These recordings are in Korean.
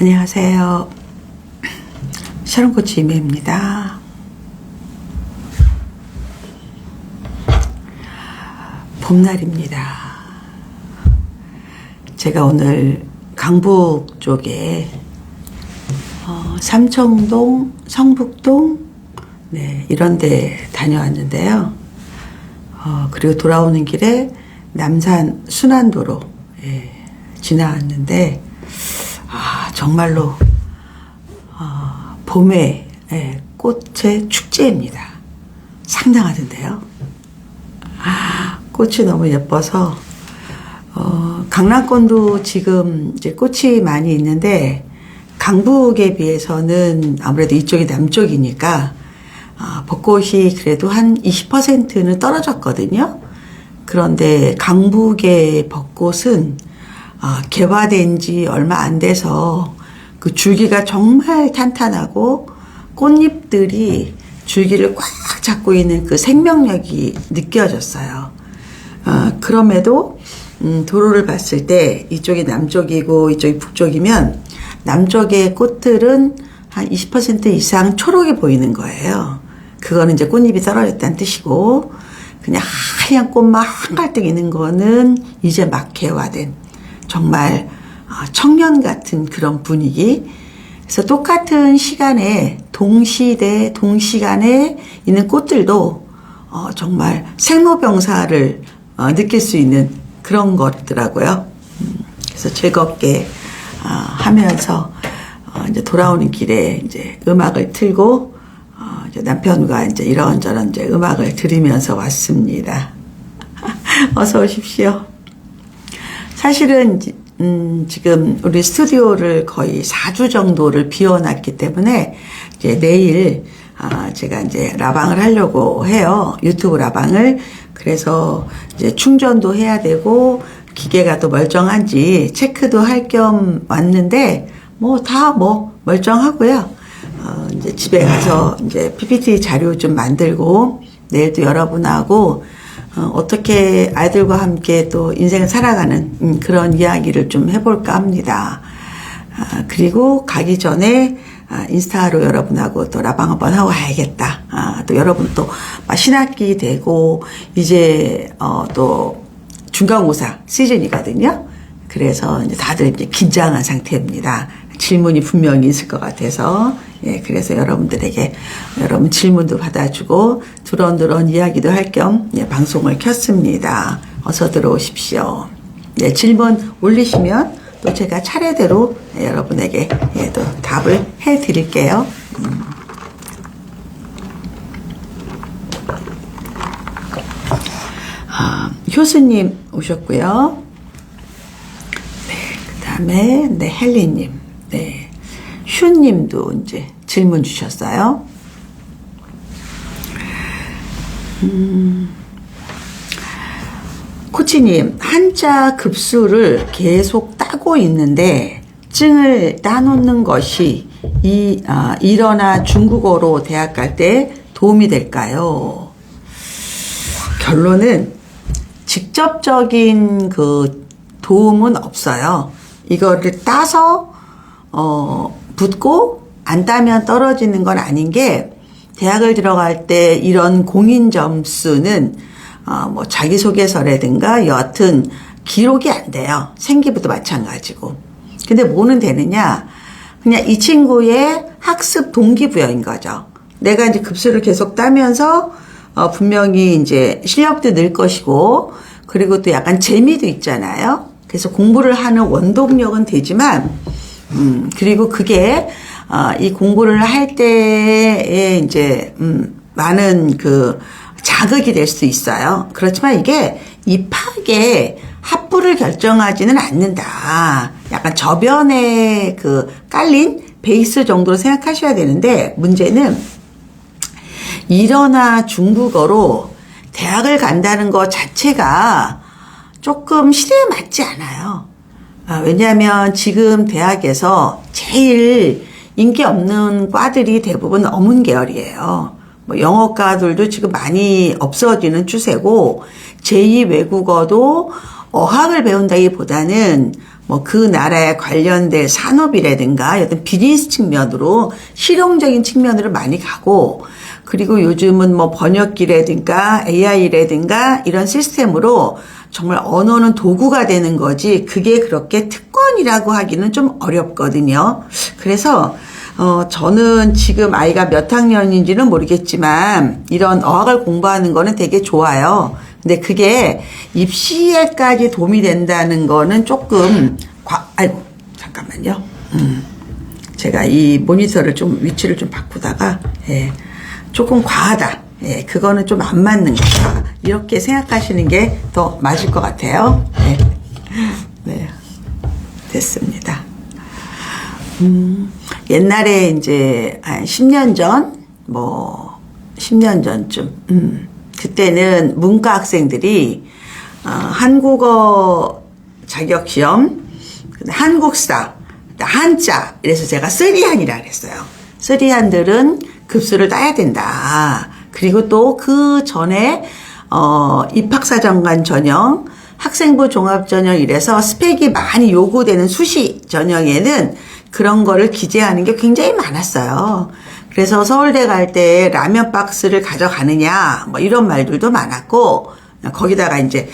안녕하세요. 샤론코치 이메입니다. 봄날입니다. 제가 오늘 강북 쪽에 삼청동, 성북동 이런 데 다녀왔는데요. 그리고 돌아오는 길에 남산 순환도로 지나왔는데 정말로 봄의 꽃의 축제입니다. 상당하던데요. 꽃이 너무 예뻐서 강남권도 지금 이제 꽃이 많이 있는데 강북에 비해서는 아무래도 이쪽이 남쪽이니까 벚꽃이 그래도 한 20%는 떨어졌거든요. 그런데 강북의 벚꽃은 개화된 지 얼마 안 돼서 그 줄기가 정말 탄탄하고 꽃잎들이 줄기를 꽉 잡고 있는 그 생명력이 느껴졌어요. 그럼에도 도로를 봤을 때 이쪽이 남쪽이고 이쪽이 북쪽이면 남쪽의 꽃들은 한 20% 이상 초록이 보이는 거예요. 그거는 이제 꽃잎이 떨어졌다는 뜻이고, 그냥 하얀 꽃만 한가득 있는 거는 이제 막 개화된 정말 청년 같은 그런 분위기. 그래서 똑같은 시간에 동시간에 있는 꽃들도 정말 생로병사를 느낄 수 있는 그런 것더라고요. 그래서 즐겁게 하면서 이제 돌아오는 길에 이제 음악을 틀고 이제 남편과 이제 이런저런 이제 음악을 들으면서 왔습니다. 어서 오십시오. 사실은 지금 우리 스튜디오를 거의 4주 정도를 비워놨기 때문에 이제 내일 제가 이제 라방을 하려고 해요. 유튜브 라방을. 그래서 이제 충전도 해야 되고 기계가 또 멀쩡한지 체크도 할 겸 왔는데 다 멀쩡하고요. 이제 집에 가서 이제 PPT 자료 좀 만들고 내일도 여러분하고 어떻게 아이들과 함께 또 인생을 살아가는 그런 이야기를 좀 해볼까 합니다. 그리고 가기 전에 인스타로 여러분하고 또 라방 한번 하고 가야겠다. 또 여러분 또 신학기 되고 이제 또 중간고사 시즌이거든요. 그래서 이제 다들 이제 긴장한 상태입니다. 질문이 분명히 있을 것 같아서 그래서 여러분들에게 여러분 질문도 받아주고 두런두런 이야기도 할 겸 방송을 켰습니다. 어서 들어오십시오. 질문 올리시면 또 제가 차례대로 여러분에게 또 답을 해드릴게요. 효수님 오셨고요. 그 다음에 헬리님, 슈님도 이제 질문 주셨어요. 코치님, 한자 급수를 계속 따고 있는데 증을 따놓는 것이 일어나 중국어로 대학 갈 때 도움이 될까요? 결론은 직접적인 그 도움은 없어요. 이거를 따서 붙고 안 따면 떨어지는 건 아닌 게, 대학을 들어갈 때 이런 공인 점수는 자기소개서라든가 여하튼 기록이 안 돼요. 생기부도 마찬가지고. 근데 뭐는 되느냐? 그냥 이 친구의 학습 동기부여인 거죠. 내가 이제 급수를 계속 따면서 분명히 이제 실력도 늘 것이고, 그리고 또 약간 재미도 있잖아요. 그래서 공부를 하는 원동력은 되지만, 그리고 그게 이 공부를 할 때에 이제 많은 그 자극이 될 수 있어요. 그렇지만 이게 입학의 합부를 결정하지는 않는다. 약간 저변에 그 깔린 베이스 정도로 생각하셔야 되는데, 문제는 일어나 중국어로 대학을 간다는 것 자체가 조금 시대에 맞지 않아요. 왜냐하면 지금 대학에서 제일 인기 없는 과들이 대부분 어문 계열이에요. 영어과들도 지금 많이 없어지는 추세고, 제2 외국어도 어학을 배운다기보다는 뭐 그 나라에 관련된 산업이라든가 어떤 비즈니스 측면으로 실용적인 측면으로 많이 가고, 그리고 요즘은 뭐 번역기라든가 AI라든가 이런 시스템으로 정말 언어는 도구가 되는 거지 그게 그렇게 특권이라고 하기는 좀 어렵거든요. 그래서 저는 지금 아이가 몇 학년인지는 모르겠지만 이런 어학을 공부하는 거는 되게 좋아요. 근데 그게 입시에까지 도움이 된다는 거는 조금 아이고 잠깐만요. 제가 이 모니터를 좀 위치를 좀 바꾸다가 조금 과하다. 그거는 좀 안 맞는 거다. 이렇게 생각하시는 게 더 맞을 것 같아요. 네. 됐습니다. 옛날에 이제 한 10년 전, 10년 전쯤, 그때는 문과 학생들이, 한국어 자격시험, 한국사, 한자, 이래서 제가 쓰리한이라 그랬어요. 쓰리한들은 급수를 따야 된다. 그리고 또 그 전에, 입학사정관 전형, 학생부 종합전형 이래서 스펙이 많이 요구되는 수시 전형에는 그런 거를 기재하는 게 굉장히 많았어요. 그래서 서울대 갈 때 라면 박스를 가져가느냐, 뭐 이런 말들도 많았고, 거기다가 이제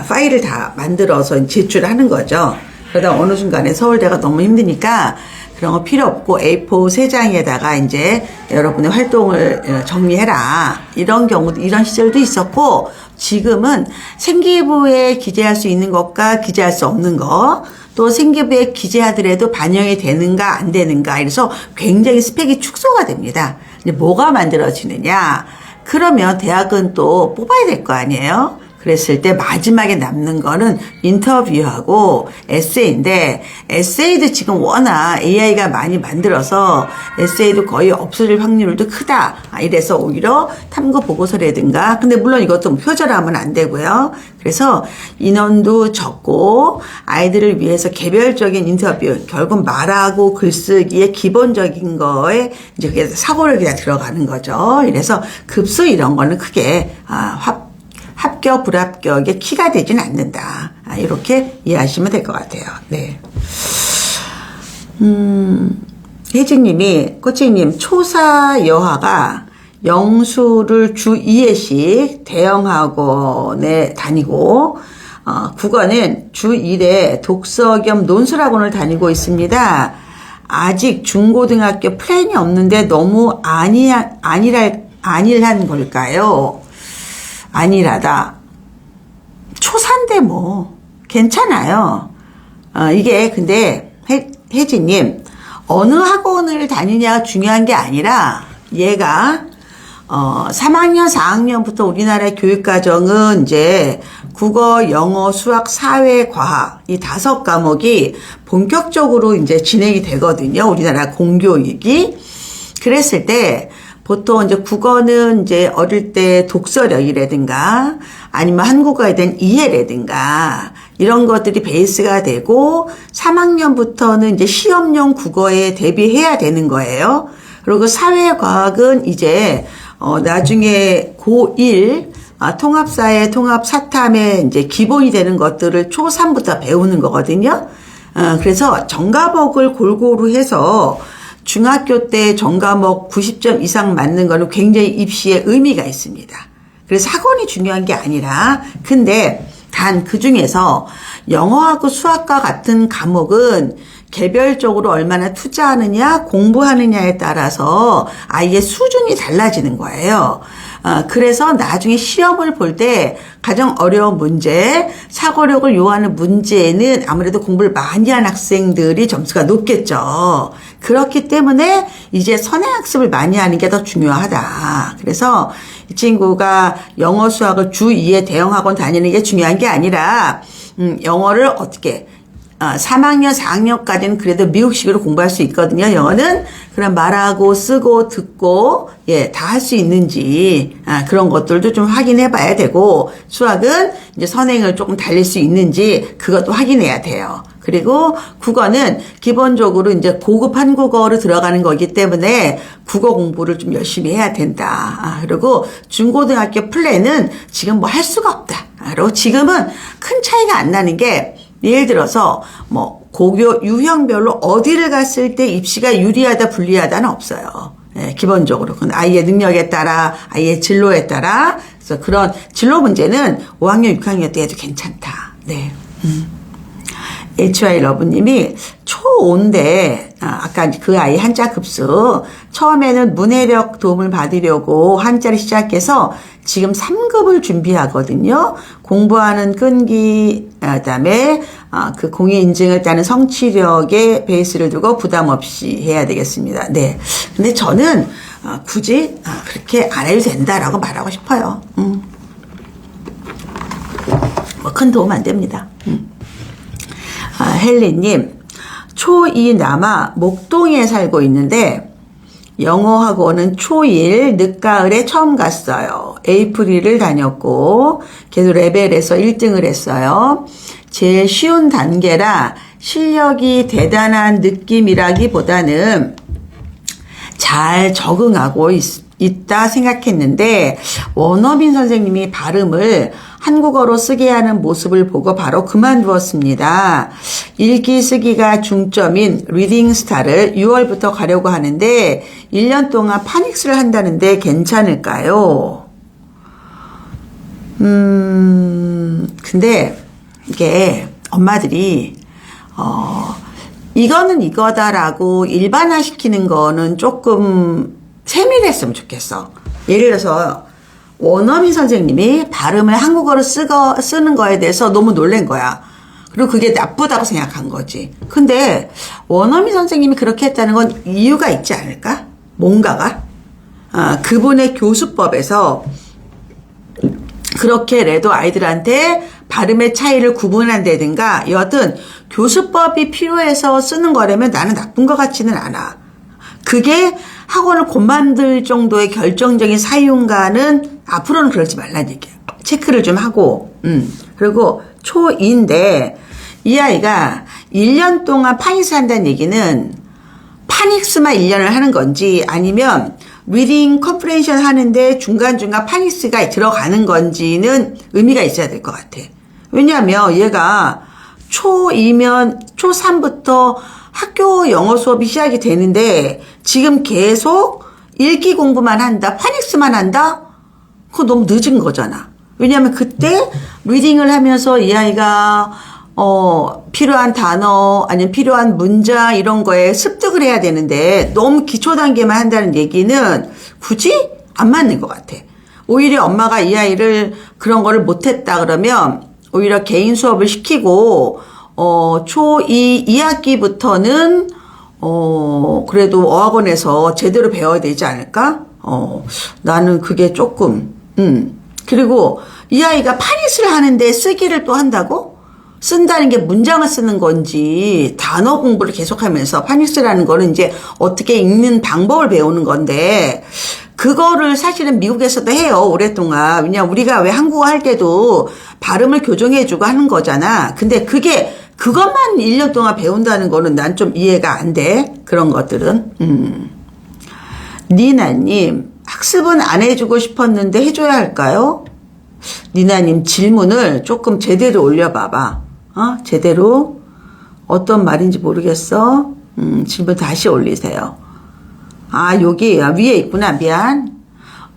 파일을 다 만들어서 제출하는 거죠. 그러다 어느 순간에 서울대가 너무 힘드니까 그런 거 필요 없고 A4 3장에다가 이제 여러분의 활동을 정리해라. 이런 경우도, 이런 시절도 있었고, 지금은 생기부에 기재할 수 있는 것과 기재할 수 없는 것, 또 생기부에 기재하더라도 반영이 되는가 안 되는가, 이래서 굉장히 스펙이 축소가 됩니다. 이제 뭐가 만들어지느냐? 그러면 대학은 또 뽑아야 될 거 아니에요? 그랬을 때 마지막에 남는 거는 인터뷰하고 에세이인데, 에세이도 지금 워낙 AI가 많이 만들어서 에세이도 거의 없어질 확률도 크다. 이래서 오히려 탐구 보고서라든가, 근데 물론 이것도 표절하면 안 되고요. 그래서 인원도 적고 아이들을 위해서 개별적인 인터뷰, 결국 말하고 글쓰기의 기본적인 거에 이제 그게 사고를 그냥 들어가는 거죠. 이래서 급수 이런 거는 크게 합격, 불합격의 키가 되진 않는다. 이렇게 이해하시면 될 것 같아요. 네. 혜진님이, 코치님, 초사 여하가 영수를 주 2회씩 대형학원에 다니고, 국어는 주 1회 독서 겸 논술학원을 다니고 있습니다. 아직 중고등학교 플랜이 없는데 너무 안일한 걸까요? 안일하다. 초사인데 뭐 괜찮아요. 이게 근데 혜진님, 어느 학원을 다니냐가 중요한 게 아니라 얘가 3학년, 4학년부터 우리나라의 교육과정은 이제 국어, 영어, 수학, 사회, 과학 이 5과목이 본격적으로 이제 진행이 되거든요. 우리나라 공교육이. 그랬을 때 보통 이제 국어는 이제 어릴 때 독서력이라든가 아니면 한국어에 대한 이해라든가 이런 것들이 베이스가 되고 3학년부터는 이제 시험용 국어에 대비해야 되는 거예요. 그리고 사회과학은 이제 나중에 고1 통합사회, 통합사탐의 이제 기본이 되는 것들을 초3부터 배우는 거거든요. 그래서 전과목을 골고루 해서 중학교 때 전과목 90점 이상 맞는 거는 굉장히 입시에 의미가 있습니다. 그래서 학원이 중요한 게 아니라, 근데 단 그 중에서 영어하고 수학과 같은 과목은 개별적으로 얼마나 투자하느냐, 공부하느냐에 따라서 아이의 수준이 달라지는 거예요. 그래서 나중에 시험을 볼 때 가장 어려운 문제, 사고력을 요하는 문제는 아무래도 공부를 많이 한 학생들이 점수가 높겠죠. 그렇기 때문에 이제 선행학습을 많이 하는 게 더 중요하다. 그래서 이 친구가 영어 수학을 주 2회 대형학원 다니는 게 중요한 게 아니라 영어를 어떻게 3학년, 4학년까지는 그래도 미국식으로 공부할 수 있거든요. 영어는 그럼 말하고 쓰고 듣고 다 할 수 있는지 그런 것들도 좀 확인해 봐야 되고, 수학은 이제 선행을 조금 달릴 수 있는지 그것도 확인해야 돼요. 그리고 국어는 기본적으로 이제 고급 한국어로 들어가는 거기 때문에 국어 공부를 좀 열심히 해야 된다. 그리고 중고등학교 플랜은 지금 뭐 할 수가 없다. 그리고 지금은 큰 차이가 안 나는 게, 예를 들어서 뭐 고교 유형별로 어디를 갔을 때 입시가 유리하다 불리하다는 없어요. 예, 기본적으로 그건 아이의 능력에 따라 아이의 진로에 따라 그래서 그런 진로 문제는 5학년 6학년 때 해도 괜찮다. 네. HY 러브님이 초5인데 아까 그 아이 한자 급수 처음에는 문해력 도움을 받으려고 한자를 시작해서 지금 3급을 준비하거든요. 공부하는 끈기 그다음에 그 공의 인증을 따는 성취력에 베이스를 두고 부담 없이 해야 되겠습니다. 네. 근데 저는 굳이 그렇게 안 해도 된다라고 말하고 싶어요. 뭐 큰 도움 안 됩니다. 헬리님, 초2 남아 목동에 살고 있는데 영어 학원은 초1 늦가을에 처음 갔어요. 에이프릴을 다녔고 계속 레벨에서 1등을 했어요. 제일 쉬운 단계라 실력이 대단한 느낌이라기보다는 잘 적응하고 있다 생각했는데 원어민 선생님이 발음을 한국어로 쓰게 하는 모습을 보고 바로 그만두었습니다. 읽기 쓰기가 중점인 리딩 스타를 6월부터 가려고 하는데 1년 동안 파닉스를 한다는데 괜찮을까요? 근데 이게 엄마들이 이거는 이거다라고 일반화시키는 거는 조금 세밀했으면 좋겠어. 예를 들어서 원어민 선생님이 발음을 한국어로 쓰는 거에 대해서 너무 놀란 거야. 그리고 그게 나쁘다고 생각한 거지. 근데 원어민 선생님이 그렇게 했다는 건 이유가 있지 않을까? 뭔가가? 그분의 교수법에서 그렇게라도 아이들한테 발음의 차이를 구분한다든가 여하튼 교수법이 필요해서 쓰는 거라면 나는 나쁜 것 같지는 않아. 그게 학원을 곧만들 정도의 결정적인 사유인가는 앞으로는 그러지 말라는 얘기야. 체크를 좀 하고 그리고 초2인데 이 아이가 1년 동안 파닉스 한다는 얘기는 파닉스만 1년을 하는 건지 아니면 리딩 컴프레hen션 하는데 중간중간 파닉스가 들어가는 건지는 의미가 있어야 될 것 같아. 왜냐하면 얘가 초2면 초3부터 학교 영어 수업이 시작이 되는데 지금 계속 읽기 공부만 한다, 파닉스만 한다? 그거 너무 늦은 거잖아. 왜냐하면 그때 리딩을 하면서 이 아이가 필요한 단어 아니면 필요한 문장 이런 거에 습득을 해야 되는데 너무 기초 단계만 한다는 얘기는 굳이 안 맞는 것 같아. 오히려 엄마가 이 아이를 그런 거를 못했다 그러면 오히려 개인 수업을 시키고 초2 2학기부터는 그래도 어학원에서 제대로 배워야 되지 않을까? 나는 그게 조금 그리고 이 아이가 파닉스를 하는데 쓰기를 또 한다고? 쓴다는 게 문장을 쓰는 건지 단어 공부를 계속하면서 파닉스라는 거는 이제 어떻게 읽는 방법을 배우는 건데 그거를 사실은 미국에서도 해요. 오랫동안. 왜냐면 우리가 왜 한국어 할 때도 발음을 교정해주고 하는 거잖아. 근데 그것만 1년 동안 배운다는 거는 난 좀 이해가 안 돼. 그런 것들은. 니나님, 학습은 안 해주고 싶었는데 해줘야 할까요? 니나님 질문을 조금 제대로 올려봐봐. 제대로. 어떤 말인지 모르겠어. 질문 다시 올리세요. 여기 위에 있구나. 미안.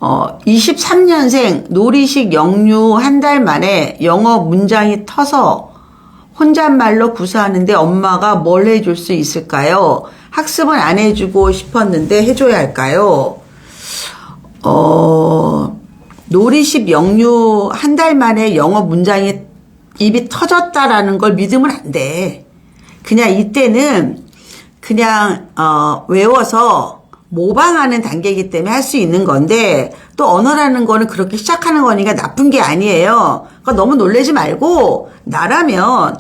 23년생 놀이식 영유 한 달 만에 영어 문장이 터서 혼잣말로 구사하는데 엄마가 뭘 해줄 수 있을까요? 학습은 안 해주고 싶었는데 해줘야 할까요? 놀이식 영유 한 달 만에 영어 문장이 입이 터졌다라는 걸 믿으면 안 돼. 그냥 이때는 그냥 외워서 모방하는 단계이기 때문에 할 수 있는 건데 또 언어라는 거는 그렇게 시작하는 거니까 나쁜 게 아니에요. 그러니까 너무 놀라지 말고 나라면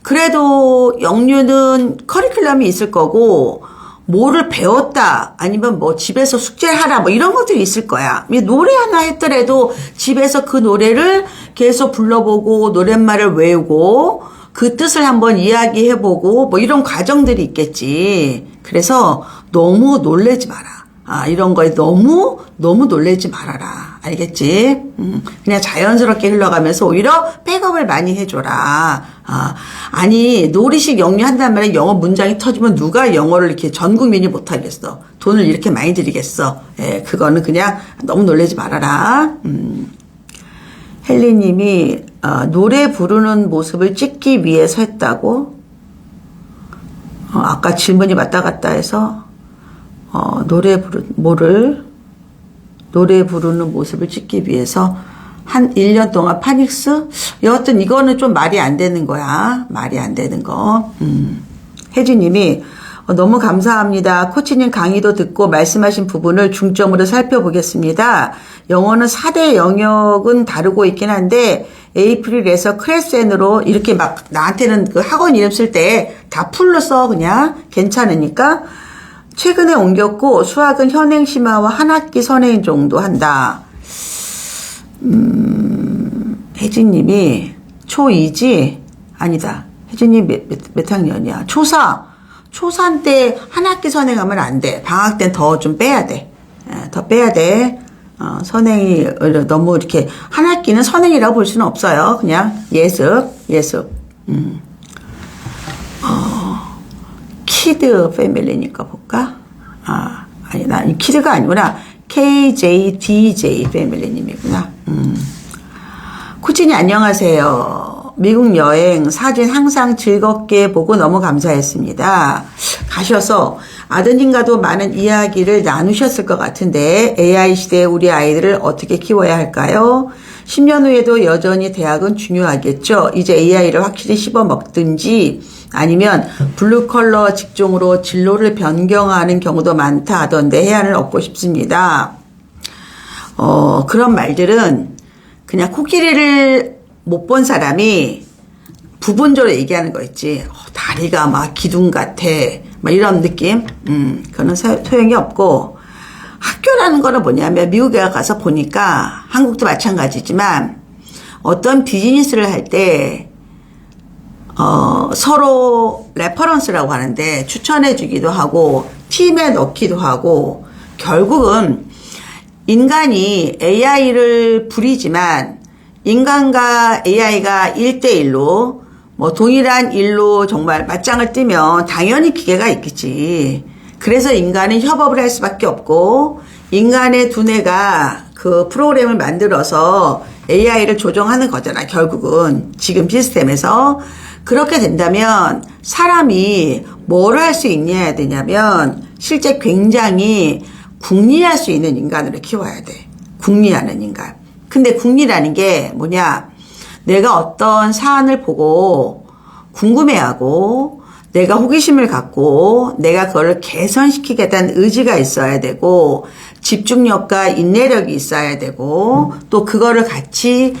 그래도 영유는 커리큘럼이 있을 거고 뭐를 배웠다 아니면 뭐 집에서 숙제를 하라 뭐 이런 것들이 있을 거야. 노래 하나 했더라도 집에서 그 노래를 계속 불러보고 노랫말을 외우고 그 뜻을 한번 이야기해보고 뭐 이런 과정들이 있겠지. 그래서 너무 놀라지 마라. 이런 거에 너무 놀라지 말아라. 알겠지? 그냥 자연스럽게 흘러가면서 오히려 백업을 많이 해줘라. 아니, 놀이식 영유 한단 말에 영어 문장이 터지면 누가 영어를 이렇게 전 국민이 못하겠어. 돈을 이렇게 많이 들이겠어. 예, 그거는 그냥 너무 놀라지 말아라. 헬리님이, 노래 부르는 모습을 찍기 위해서 했다고? 아까 질문이 왔다 갔다 해서, 노래 부르는 모습을 찍기 위해서 한 1년 동안 파닉스? 여하튼 이거는 좀 말이 안 되는 거야. 말이 안 되는 거. 혜진님이 너무 감사합니다. 코치님 강의도 듣고 말씀하신 부분을 중점으로 살펴보겠습니다. 영어는 4대 영역은 다루고 있긴 한데 에이프릴에서 크레센으로 이렇게 막 나한테는 그 학원 이름 쓸 때 다 풀로 써 그냥 괜찮으니까 최근에 옮겼고 수학은 현행 심화와 한 학기 선행 정도 한다. 혜진님이 초2지? 아니다. 혜진님 몇 학년이야? 초3 때 한 학기 선행하면 안 돼. 방학 땐 더 좀 빼야 돼. 더 빼야 돼. 선행이 너무 이렇게 한 학기는 선행이라고 볼 수는 없어요. 그냥 예습. 키드 패밀리니까 볼까? 아니, 난 키드가 아니구나. KJDJ 패밀리님이구나. 코치님 안녕하세요. 미국 여행 사진 항상 즐겁게 보고 너무 감사했습니다. 가셔서 아드님과도 많은 이야기를 나누셨을 것 같은데 AI 시대에 우리 아이들을 어떻게 키워야 할까요? 10년 후에도 여전히 대학은 중요하겠죠. 이제 AI를 확실히 씹어먹든지 아니면 블루컬러 직종으로 진로를 변경하는 경우도 많다 하던데 해안을 얻고 싶습니다. 그런 말들은 그냥 코끼리를 못 본 사람이 부분적으로 얘기하는 거 있지. 다리가 막 기둥 같아. 막 이런 느낌. 그거는 소용이 없고, 학교라는 거는 뭐냐면 미국에 가서 보니까 한국도 마찬가지지만 어떤 비즈니스를 할 때 서로 레퍼런스라고 하는데 추천해 주기도 하고 팀에 넣기도 하고 결국은 인간이 AI를 부리지만 인간과 AI가 1대1로 뭐 동일한 일로 정말 맞짱을 뜨면 당연히 기계가 있겠지. 그래서 인간은 협업을 할 수밖에 없고 인간의 두뇌가 그 프로그램을 만들어서 AI를 조정하는 거잖아. 결국은 지금 시스템에서. 그렇게 된다면 사람이 뭘 할 수 있냐 되냐면 실제 굉장히 궁리할 수 있는 인간으로 키워야 돼. 궁리하는 인간. 근데 궁리라는 게 뭐냐? 내가 어떤 사안을 보고 궁금해하고 내가 호기심을 갖고 내가 그걸 개선시키겠다는 의지가 있어야 되고 집중력과 인내력이 있어야 되고 또 그거를 같이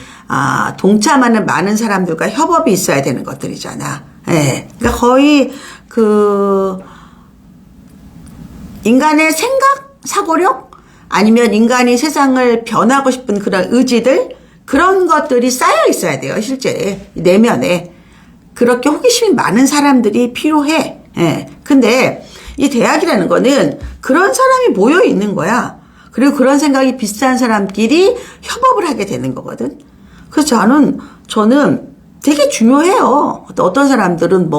동참하는 많은 사람들과 협업이 있어야 되는 것들이잖아. 예. 그러니까 거의 인간의 생각, 사고력 아니면 인간이 세상을 변하고 싶은 그런 의지들 그런 것들이 쌓여 있어야 돼요. 실제 내면에. 그렇게 호기심이 많은 사람들이 필요해. 예. 근데 이 대학이라는 거는 그런 사람이 모여 있는 거야. 그리고 그런 생각이 비슷한 사람끼리 협업을 하게 되는 거거든. 그래서 저는 되게 중요해요. 어떤 사람들은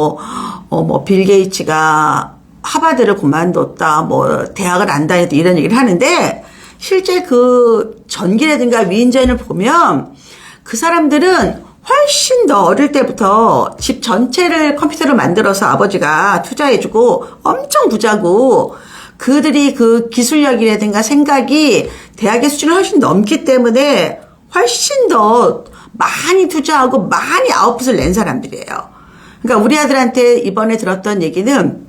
빌 게이츠가 하버드를 그만뒀다, 대학을 안 다녔다 이런 얘기를 하는데 실제 그 전기라든가 위인전을 보면 그 사람들은 훨씬 더 어릴 때부터 집 전체를 컴퓨터로 만들어서 아버지가 투자해주고 엄청 부자고 그들이 그 기술력이라든가 생각이 대학의 수준을 훨씬 넘기 때문에 훨씬 더 많이 투자하고 많이 아웃풋을 낸 사람들이에요. 그러니까 우리 아들한테 이번에 들었던 얘기는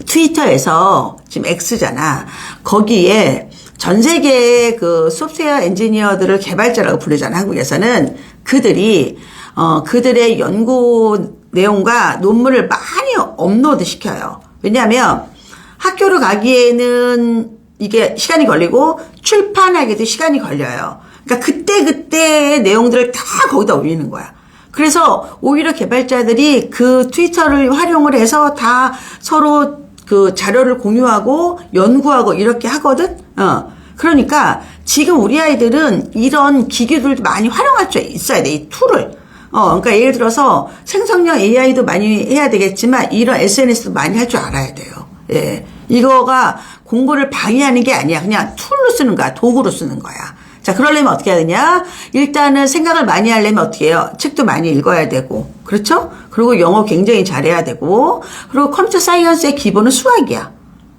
트위터에서 지금 X잖아. 거기에 전 세계의 그 소프트웨어 엔지니어들을 개발자라고 부르잖아. 한국에서는 그들이 그들의 연구 내용과 논문을 많이 업로드 시켜요. 왜냐하면 학교로 가기에는 이게 시간이 걸리고 출판하기도 시간이 걸려요. 그러니까 그때의 내용들을 다 거기다 올리는 거야. 그래서 오히려 개발자들이 그 트위터를 활용을 해서 다 서로 그 자료를 공유하고 연구하고 이렇게 하거든. 그러니까 지금 우리 아이들은 이런 기기들도 많이 활용할 줄 있어야 돼, 이 툴을. 그러니까 예를 들어서 생성형 AI도 많이 해야 되겠지만 이런 SNS도 많이 할 줄 알아야 돼요. 예. 이거가 공부를 방해하는 게 아니야. 그냥 툴로 쓰는 거야. 도구로 쓰는 거야. 자, 그러려면 어떻게 해야 되냐? 일단은 생각을 많이 하려면 어떻게 해요? 책도 많이 읽어야 되고. 그렇죠? 그리고 영어 굉장히 잘해야 되고. 그리고 컴퓨터 사이언스의 기본은 수학이야.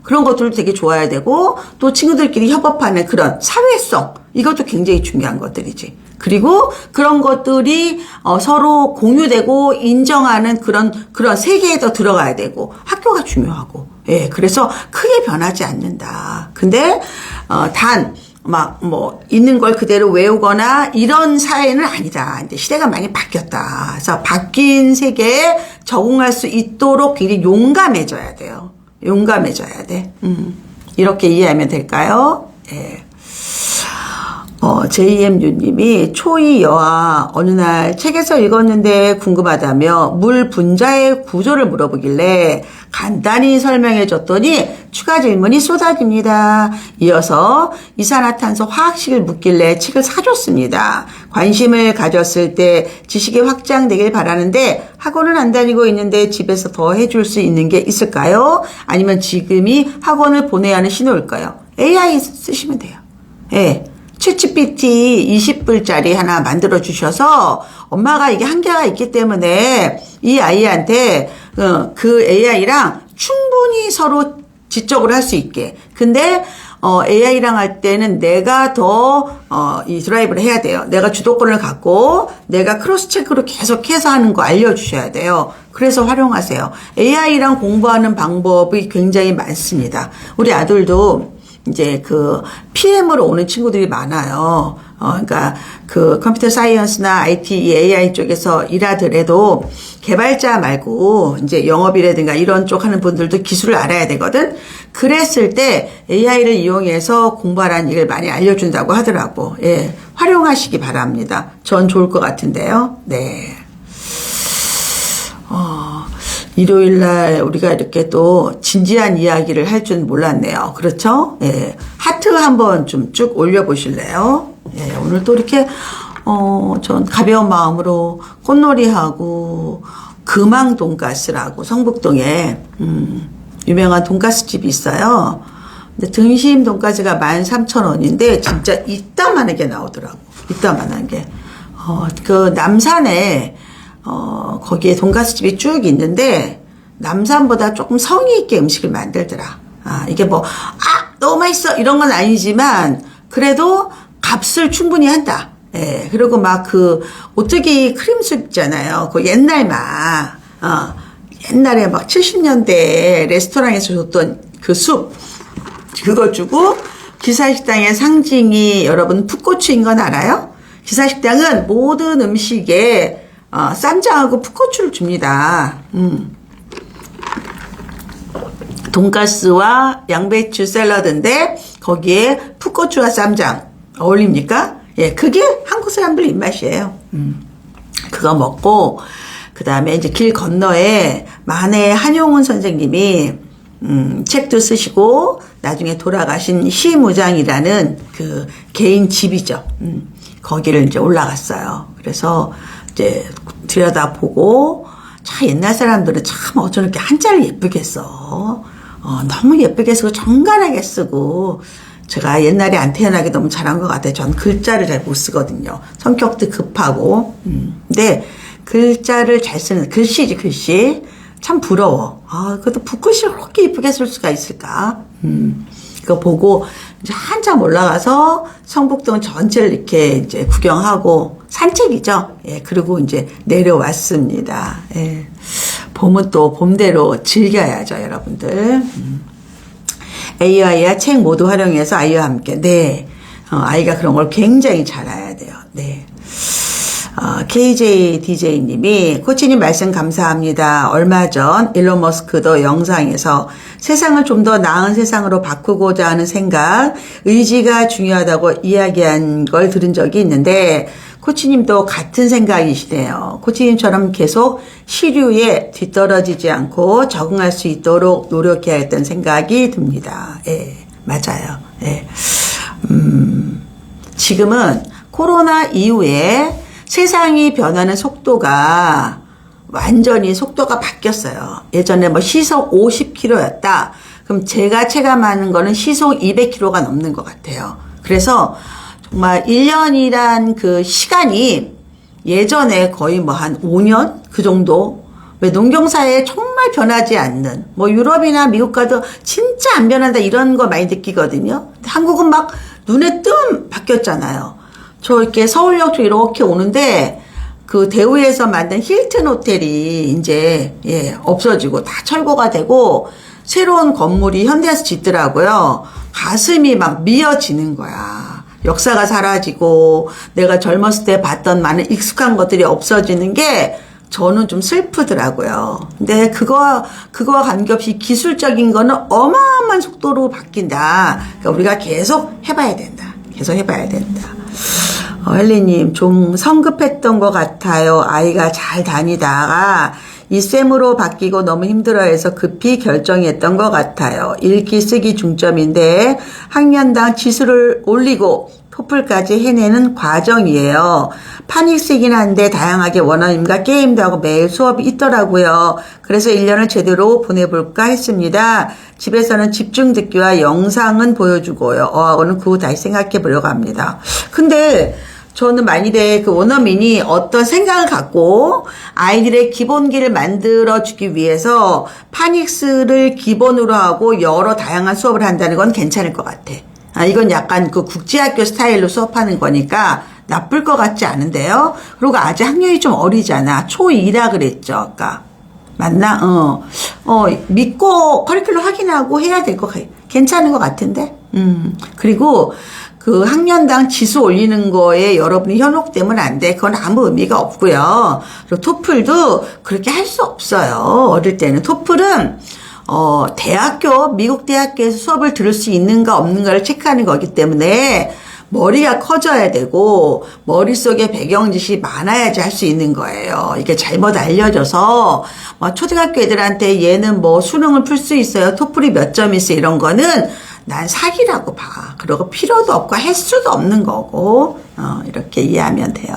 그런 것들을 되게 좋아야 되고, 또 친구들끼리 협업하는 그런 사회성, 이것도 굉장히 중요한 것들이지. 그리고 그런 것들이 서로 공유되고 인정하는 그런 세계에 더 들어가야 되고, 학교가 중요하고. 예, 그래서 크게 변하지 않는다. 근데 있는 걸 그대로 외우거나 이런 사회는 아니다. 이제 시대가 많이 바뀌었다. 그래서 바뀐 세계에 적응할 수 있도록 굉장히 용감해져야 돼요. 용감해져야 돼. 이렇게 이해하면 될까요? 예. JMU님이 초2 여아 어느 날 책에서 읽었는데 궁금하다며 물 분자의 구조를 물어보길래 간단히 설명해 줬더니 추가 질문이 쏟아집니다. 이어서 이산화탄소 화학식을 묻길래 책을 사줬습니다. 관심을 가졌을 때 지식이 확장되길 바라는데 학원은 안 다니고 있는데 집에서 더 해줄 수 있는 게 있을까요? 아니면 지금이 학원을 보내야 하는 신호일까요? AI 쓰시면 돼요. 예. 챗GPT 20불짜리 하나 만들어 주셔서 엄마가 이게 한계가 있기 때문에 이 아이한테 그 AI랑 충분히 서로 지적을 할 수 있게. 근데 AI랑 할 때는 내가 더 이 드라이브를 해야 돼요. 내가 주도권을 갖고 내가 크로스 체크로 계속해서 하는 거 알려주셔야 돼요. 그래서 활용하세요. AI랑 공부하는 방법이 굉장히 많습니다. 우리 아들도 이제 그 PM으로 오는 친구들이 많아요. 그러니까 그 컴퓨터 사이언스나 IT, AI 쪽에서 일하더라도 개발자 말고 이제 영업이라든가 이런 쪽 하는 분들도 기술을 알아야 되거든. 그랬을 때 AI를 이용해서 공부하라는 얘기를 많이 알려준다고 하더라고. 예, 활용하시기 바랍니다. 전 좋을 것 같은데요. 네. 일요일 날 우리가 이렇게 또 진지한 이야기를 할 줄 몰랐네요. 그렇죠? 예. 하트 한번 좀 쭉 올려보실래요? 예. 오늘 또 이렇게, 전 가벼운 마음으로 꽃놀이하고 금왕 돈가스라고 성북동에, 유명한 돈가스 집이 있어요. 근데 등심 돈가스가 13,000원인데 진짜 이따만하게 나오더라고. 이따만한 게. 그 남산에 거기에 돈가스 집이 쭉 있는데 남산보다 조금 성의 있게 음식을 만들더라. 이게 너무 맛있어 이런 건 아니지만 그래도 값을 충분히 한다. 예, 그리고 막 그 오뚜기 크림숲 있잖아요. 그 옛날 맛. 옛날에 막 70년대 레스토랑에서 줬던 그 숲. 그거 주고 기사식당의 상징이 여러분 풋고추인 건 알아요? 기사식당은 모든 음식에 쌈장하고 풋고추를 줍니다. 돈가스와 양배추 샐러드인데 거기에 풋고추와 쌈장 어울립니까? 예, 그게 한국 사람들 입맛이에요. 그거 먹고 그 다음에 이제 길 건너에 만해 한용운 선생님이 책도 쓰시고 나중에 돌아가신 시무장이라는 그 개인 집이죠. 거기를 이제 올라갔어요. 그래서 이제 들여다보고 참 옛날 사람들은 참 어쩜 이렇게 한자를 예쁘게 써. 너무 예쁘게 쓰고 정갈하게 쓰고 제가 옛날에 안 태어나기 너무 잘한 것 같아요. 전 글자를 잘 못 쓰거든요. 성격도 급하고. 근데 글자를 잘 쓰는 글씨지 글씨. 참 부러워. 그것도 붓글씨를 그렇게 예쁘게 쓸 수가 있을까? 그거 보고 이제 한참 올라가서 성북동 전체를 이렇게 이제 구경하고 산책이죠. 예, 그리고 이제 내려왔습니다. 예. 봄은 또 봄대로 즐겨야죠, 여러분들. AI와 책 모두 활용해서 아이와 함께. 네. 아이가 그런 걸 굉장히 잘 알아야 돼요. 네. KJ DJ님이 코치님 말씀 감사합니다. 얼마 전 일론 머스크도 영상에서 세상을 좀 더 나은 세상으로 바꾸고자 하는 생각, 의지가 중요하다고 이야기한 걸 들은 적이 있는데 코치님도 같은 생각이시네요. 코치님처럼 계속 시류에 뒤떨어지지 않고 적응할 수 있도록 노력해야 했던 생각이 듭니다. 예, 맞아요. 예. 지금은 코로나 이후에 세상이 변하는 속도가 완전히 속도가 바뀌었어요. 예전에 뭐 시속 50km였다. 그럼 제가 체감하는 거는 시속 200km가 넘는 것 같아요. 그래서 정말 1년이란 그 시간이 예전에 거의 뭐 한 5년? 그 정도? 왜 농경사에 정말 변하지 않는, 뭐 유럽이나 미국 가도 진짜 안 변한다 이런 거 많이 느끼거든요. 한국은 막 눈에 뜸 바뀌었잖아요. 저 이렇게 서울역 쪽 이렇게 오는데 그 대우에서 만든 힐튼 호텔이 이제 없어지고 다 철거가 되고 새로운 건물이 현대에서 짓더라고요. 가슴이 막 미어지는 거야. 역사가 사라지고 내가 젊었을 때 봤던 많은 익숙한 것들이 없어지는 게 저는 좀 슬프더라고요. 근데 그거와 관계없이 기술적인 거는 어마어마한 속도로 바뀐다. 그러니까 우리가 계속 해봐야 된다. 계속 해봐야 된다. 헬리님, 좀 성급했던 것 같아요. 아이가 잘 다니다가 이쌤으로 바뀌고 너무 힘들어해서 급히 결정했던 것 같아요. 읽기 쓰기 중점인데 학년당 지수를 올리고 토플까지 해내는 과정이에요. 파닉스이긴 한데 다양하게 원어민과 게임도 하고 매일 수업이 있더라고요. 그래서 1년을 제대로 보내볼까 했습니다. 집에서는 집중 듣기와 영상은 보여주고요. 어학원은 그 후 다시 생각해 보려고 합니다. 근데 저는 만일에 그 원어민이 어떤 생각을 갖고 아이들의 기본기를 만들어주기 위해서 파닉스를 기본으로 하고 여러 다양한 수업을 한다는 건 괜찮을 것 같아. 이건 약간 그 국제학교 스타일로 수업하는 거니까 나쁠 것 같지 않은데요. 그리고 아직 학년이 좀 어리잖아. 초2라 그랬죠, 아까. 맞나? 믿고 커리큘럼 확인하고 해야 될 것 같아. 괜찮은 것 같은데? 그리고 그 학년당 지수 올리는 거에 여러분이 현혹되면 안 돼. 그건 아무 의미가 없고요. 그리고 토플도 그렇게 할 수 없어요. 어릴 때는. 토플은 미국 대학교에서 수업을 들을 수 있는가 없는가를 체크하는 거기 때문에 머리가 커져야 되고 머릿속에 배경 지식이 많아야지 할 수 있는 거예요. 이게 잘못 알려져서 초등학교 애들한테 얘는 뭐 수능을 풀 수 있어요. 토플이 몇 점 있어요. 이런 거는 난 사기라고 봐. 그리고 필요도 없고 할 수도 없는 거고 이렇게 이해하면 돼요.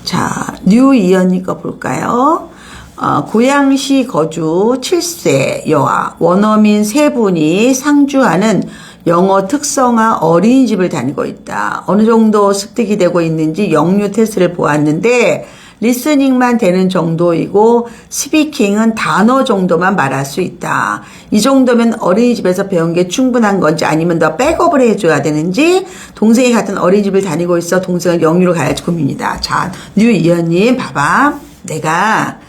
자, 류이연이 거 볼까요? 고양시 거주 7세 여아 원어민 3분이 상주하는 영어 특성화 어린이집을 다니고 있다. 어느 정도 습득이 되고 있는지 영유 테스트를 보았는데 리스닝만 되는 정도이고 스피킹은 단어 정도만 말할 수 있다. 이 정도면 어린이집에서 배운 게 충분한 건지 아니면 더 백업을 해줘야 되는지 동생이 같은 어린이집을 다니고 있어 동생은 영유로 가야지 고민이다. 자, 류이연님 봐봐. 내가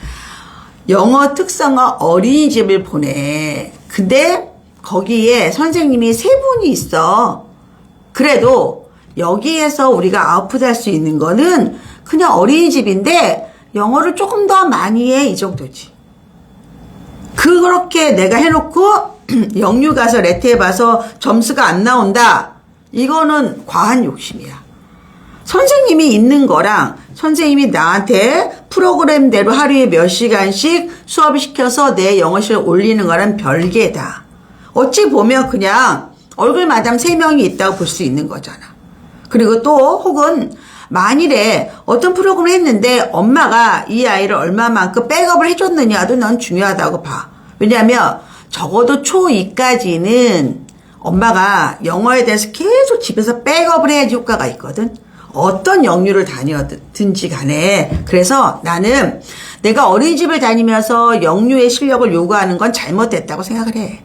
영어 특성화 어린이집을 보내. 근데 거기에 선생님이 3분이 있어. 그래도 여기에서 우리가 아웃풋 할 수 있는 거는 그냥 어린이집인데 영어를 조금 더 많이 해 이 정도지. 그렇게 내가 해놓고 영유 가서 레트 해봐서 점수가 안 나온다. 이거는 과한 욕심이야. 선생님이 있는 거랑 선생님이 나한테 프로그램대로 하루에 몇 시간씩 수업을 시켜서 내 영어 실력 올리는 거랑 별개다. 어찌 보면 그냥 얼굴 마담 3명이 있다고 볼 수 있는 거잖아. 그리고 또 혹은 만일에 어떤 프로그램을 했는데 엄마가 이 아이를 얼마만큼 백업을 해줬느냐도 난 중요하다고 봐. 왜냐하면 적어도 초2까지는 엄마가 영어에 대해서 계속 집에서 백업을 해야지 효과가 있거든. 어떤 영유를 다녀든지 간에. 그래서 나는 내가 어린이집을 다니면서 영유의 실력을 요구하는 건 잘못됐다고 생각을 해.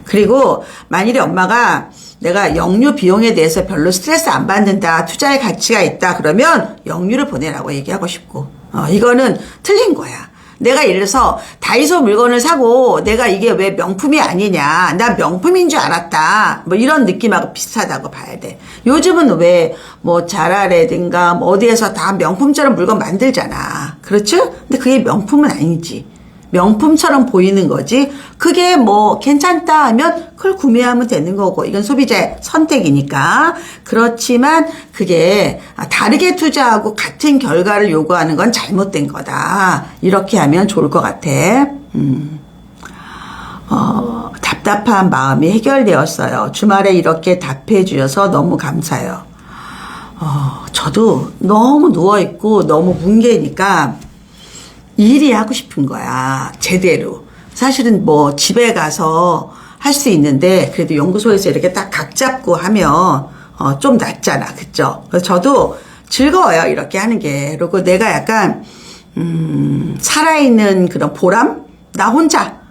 그리고 만일에 엄마가 내가 영유 비용에 대해서 별로 스트레스 안 받는다, 투자의 가치가 있다, 그러면 영유를 보내라고 얘기하고 싶고, 이거는 틀린 거야. 내가 예를 들어서 다이소 물건을 사고 내가 이게 왜 명품이 아니냐, 나 명품인 줄 알았다, 뭐 이런 느낌하고 비슷하다고 봐야 돼. 요즘은 왜 뭐 자라라든가 뭐 어디에서 다 명품처럼 물건 만들잖아. 그렇죠? 근데 그게 명품은 아니지. 명품처럼 보이는 거지. 그게 뭐 괜찮다 하면 그걸 구매하면 되는 거고, 이건 소비자의 선택이니까. 그렇지만 그게 다르게 투자하고 같은 결과를 요구하는 건 잘못된 거다. 이렇게 하면 좋을 것 같아. 답답한 마음이 해결되었어요. 주말에 이렇게 답해 주셔서 너무 감사해요. 저도 너무 누워있고 너무 뭉개니까 일이 하고 싶은 거야. 제대로. 사실은 뭐 집에 가서 할 수 있는데 그래도 연구소에서 이렇게 딱 각 잡고 하면 좀 낫잖아. 그쵸? 그래서 저도 즐거워요. 이렇게 하는 게. 그리고 내가 약간 살아있는 그런 보람? 나 혼자.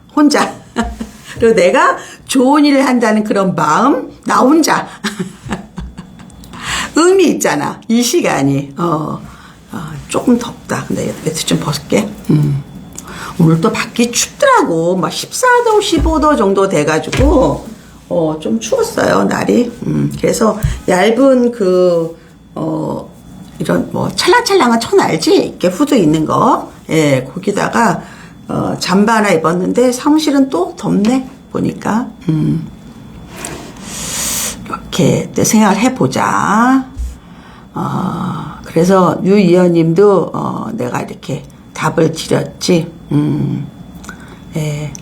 그리고 내가 좋은 일을 한다는 그런 마음? 나 혼자. 의미 있잖아. 이 시간이. 조금 덥다. 근데 매트 좀 벗을게. 오늘 또 밖이 춥더라고. 막 14도, 15도 정도 돼가지고, 좀 추웠어요, 날이. 그래서 얇은 이런 뭐 찰랑찰랑한 천 알지? 이렇게 후드 있는 거. 예, 거기다가, 잠바 하나 입었는데 사무실은 또 덥네, 보니까. 이렇게 생각을 해보자. 그래서 유이연 님도, 내가 이렇게 답을 드렸지. 예.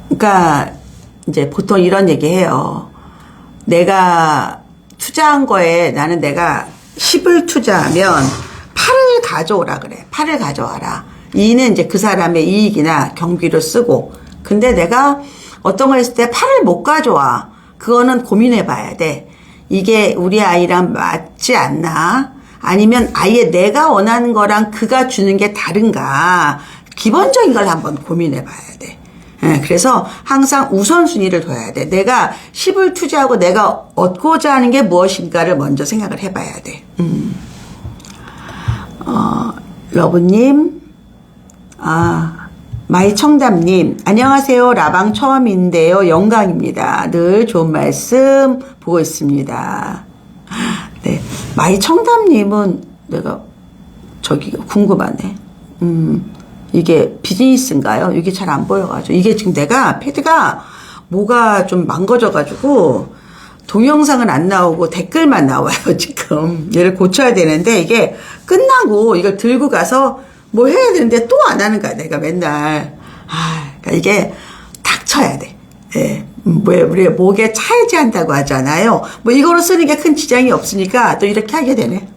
그러니까, 이제 보통 이런 얘기 해요. 내가 투자한 거에 나는 내가 10을 투자하면 8을 가져오라 그래. 8을 가져와라. 2는 이제 그 사람의 이익이나 경비로 쓰고. 근데 내가 어떤 걸 했을 때 8을 못 가져와. 그거는 고민해 봐야 돼. 이게 우리 아이랑 맞지 않나? 아니면 아예 내가 원하는 거랑 그가 주는 게 다른가? 기본적인 걸 한번 고민해 봐야 돼. 예, 그래서 항상 우선순위를 둬야 돼. 내가 10을 투자하고 내가 얻고자 하는 게 무엇인가를 먼저 생각을 해 봐야 돼. 러브님, 마이청담님, 안녕하세요. 라방 처음인데요. 영광입니다. 늘 좋은 말씀 보고 있습니다. 네. 마이청담님은 내가 저기 궁금하네. 이게 비즈니스인가요? 이게 잘 안 보여가지고. 이게 지금 내가 패드가 뭐가 좀 망가져가지고 동영상은 안 나오고 댓글만 나와요, 지금. 얘를 고쳐야 되는데 이게 끝나고 이걸 들고 가서 뭐 해야 되는데 또 안 하는 거야, 내가 맨날. 그러니까 이게 닥쳐야 돼. 예. 우리 목에 차야지한다고 하잖아요. 뭐 이거로 쓰는 게 큰 지장이 없으니까 또 이렇게 하게 되네.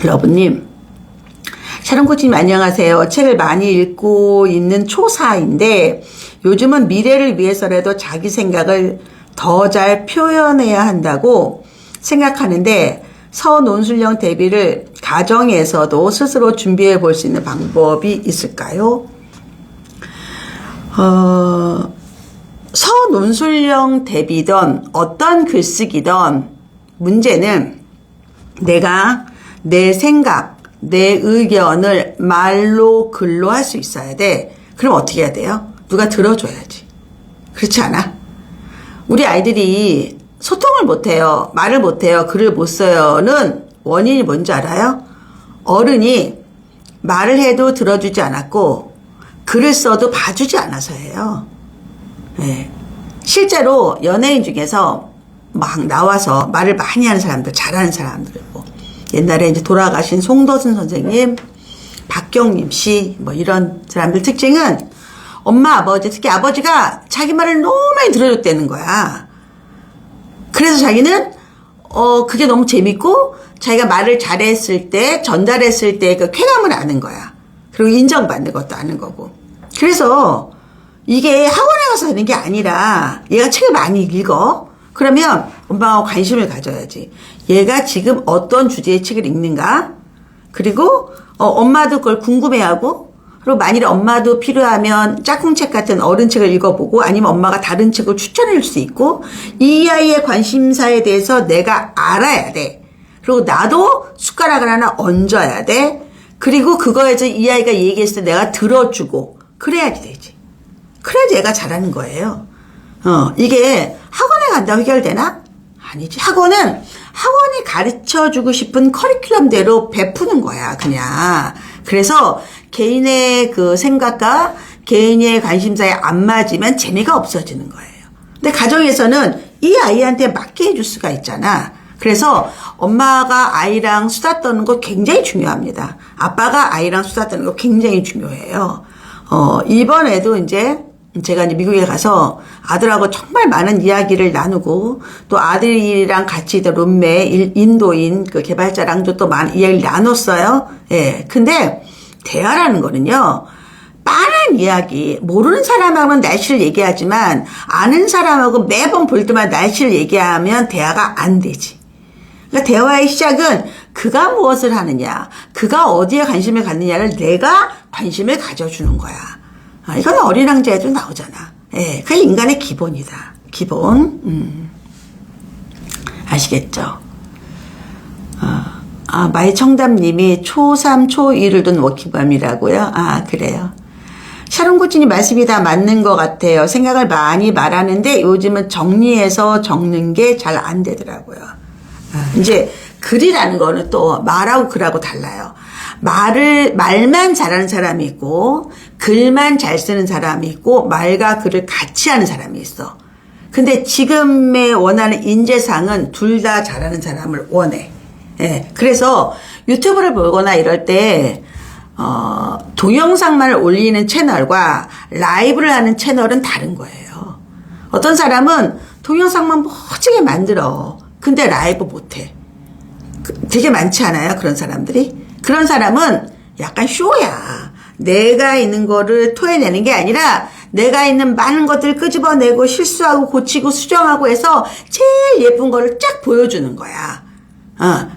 러브님, 샤론코치님 안녕하세요. 책을 많이 읽고 있는 초사인데 요즘은 미래를 위해서라도 자기 생각을 더 잘 표현해야 한다고 생각하는데 서논술형 대비를 가정에서도 스스로 준비해 볼 수 있는 방법이 있을까요? 서논술형 대비든 어떤 글쓰기든 문제는 내가 내 생각, 내 의견을 말로 글로 할 수 있어야 돼. 그럼 어떻게 해야 돼요? 누가 들어줘야지. 그렇지 않아? 우리 아이들이 소통을 못해요. 말을 못해요. 글을 못 써요는 원인이 뭔지 알아요? 어른이 말을 해도 들어주지 않았고 글을 써도 봐주지 않아서예요. 네. 실제로 연예인 중에서 막 나와서 말을 많이 하는 사람들, 잘하는 사람들, 뭐 옛날에 이제 돌아가신 송도순 선생님, 박경림 씨, 뭐 이런 사람들 특징은 엄마, 아버지, 특히 아버지가 자기 말을 너무 많이 들어줬다는 거야. 그래서 자기는 그게 너무 재밌고 자기가 말을 잘했을 때, 전달했을 때 그 쾌감을 아는 거야. 그리고 인정받는 것도 아는 거고. 그래서 이게 학원에 가서 되는 게 아니라 얘가 책을 많이 읽어. 그러면 엄마가 관심을 가져야지. 얘가 지금 어떤 주제의 책을 읽는가? 그리고 엄마도 그걸 궁금해하고, 그리고 만일에 엄마도 필요하면 짝꿍책 같은 어른 책을 읽어보고 아니면 엄마가 다른 책을 추천해 줄 수 있고, 이 아이의 관심사에 대해서 내가 알아야 돼. 그리고 나도 숟가락을 하나 얹어야 돼. 그리고 그거에서 이 아이가 얘기했을 때 내가 들어주고 그래야지 되지. 그래야지 얘가 잘하는 거예요. 이게 학원에 간다고 해결되나? 아니지. 학원이 가르쳐주고 싶은 커리큘럼대로 베푸는 거야, 그냥. 그래서 개인의 그 생각과 개인의 관심사에 안 맞으면 재미가 없어지는 거예요. 근데 가정에서는 이 아이한테 맞게 해줄 수가 있잖아. 그래서 엄마가 아이랑 수다 떠는 거 굉장히 중요합니다. 아빠가 아이랑 수다 떠는 거 굉장히 중요해요. 이번에도 이제, 제가 이제 미국에 가서 아들하고 정말 많은 이야기를 나누고 또 아들이랑 같이 룸메 인도인 그 개발자랑도 또 많은 이야기를 나눴어요. 예. 근데 대화라는 거는요. 많은 이야기, 모르는 사람하고는 날씨를 얘기하지만 아는 사람하고 매번 볼 때마다 날씨를 얘기하면 대화가 안 되지. 그러니까 대화의 시작은 그가 무엇을 하느냐, 그가 어디에 관심을 갖느냐를 내가 관심을 가져주는 거야. 이건 어린 왕자에도 나오잖아. 예, 그게 인간의 기본이다. 기본. 아시겠죠? 마이청담님이 초3, 초2를 둔 워킹맘이라고요? 그래요. 샤론코치님 말씀이 다 맞는 것 같아요. 생각을 많이 말하는데 요즘은 정리해서 적는 게 잘 안 되더라고요. 이제 글이라는 거는 또 말하고 글하고 달라요. 말만 잘하는 사람이 있고 글만 잘 쓰는 사람이 있고 말과 글을 같이 하는 사람이 있어. 근데 지금의 원하는 인재상은 둘 다 잘하는 사람을 원해. 예. 그래서 유튜브를 보거나 이럴 때 동영상만을 올리는 채널과 라이브를 하는 채널은 다른 거예요. 어떤 사람은 동영상만 멋지게 만들어. 근데 라이브 못해. 되게 많지 않아요? 그런 사람들이? 그런 사람은 약간 쇼야. 내가 있는 거를 토해내는 게 아니라 내가 있는 많은 것들을 끄집어내고 실수하고 고치고 수정하고 해서 제일 예쁜 거를 쫙 보여주는 거야.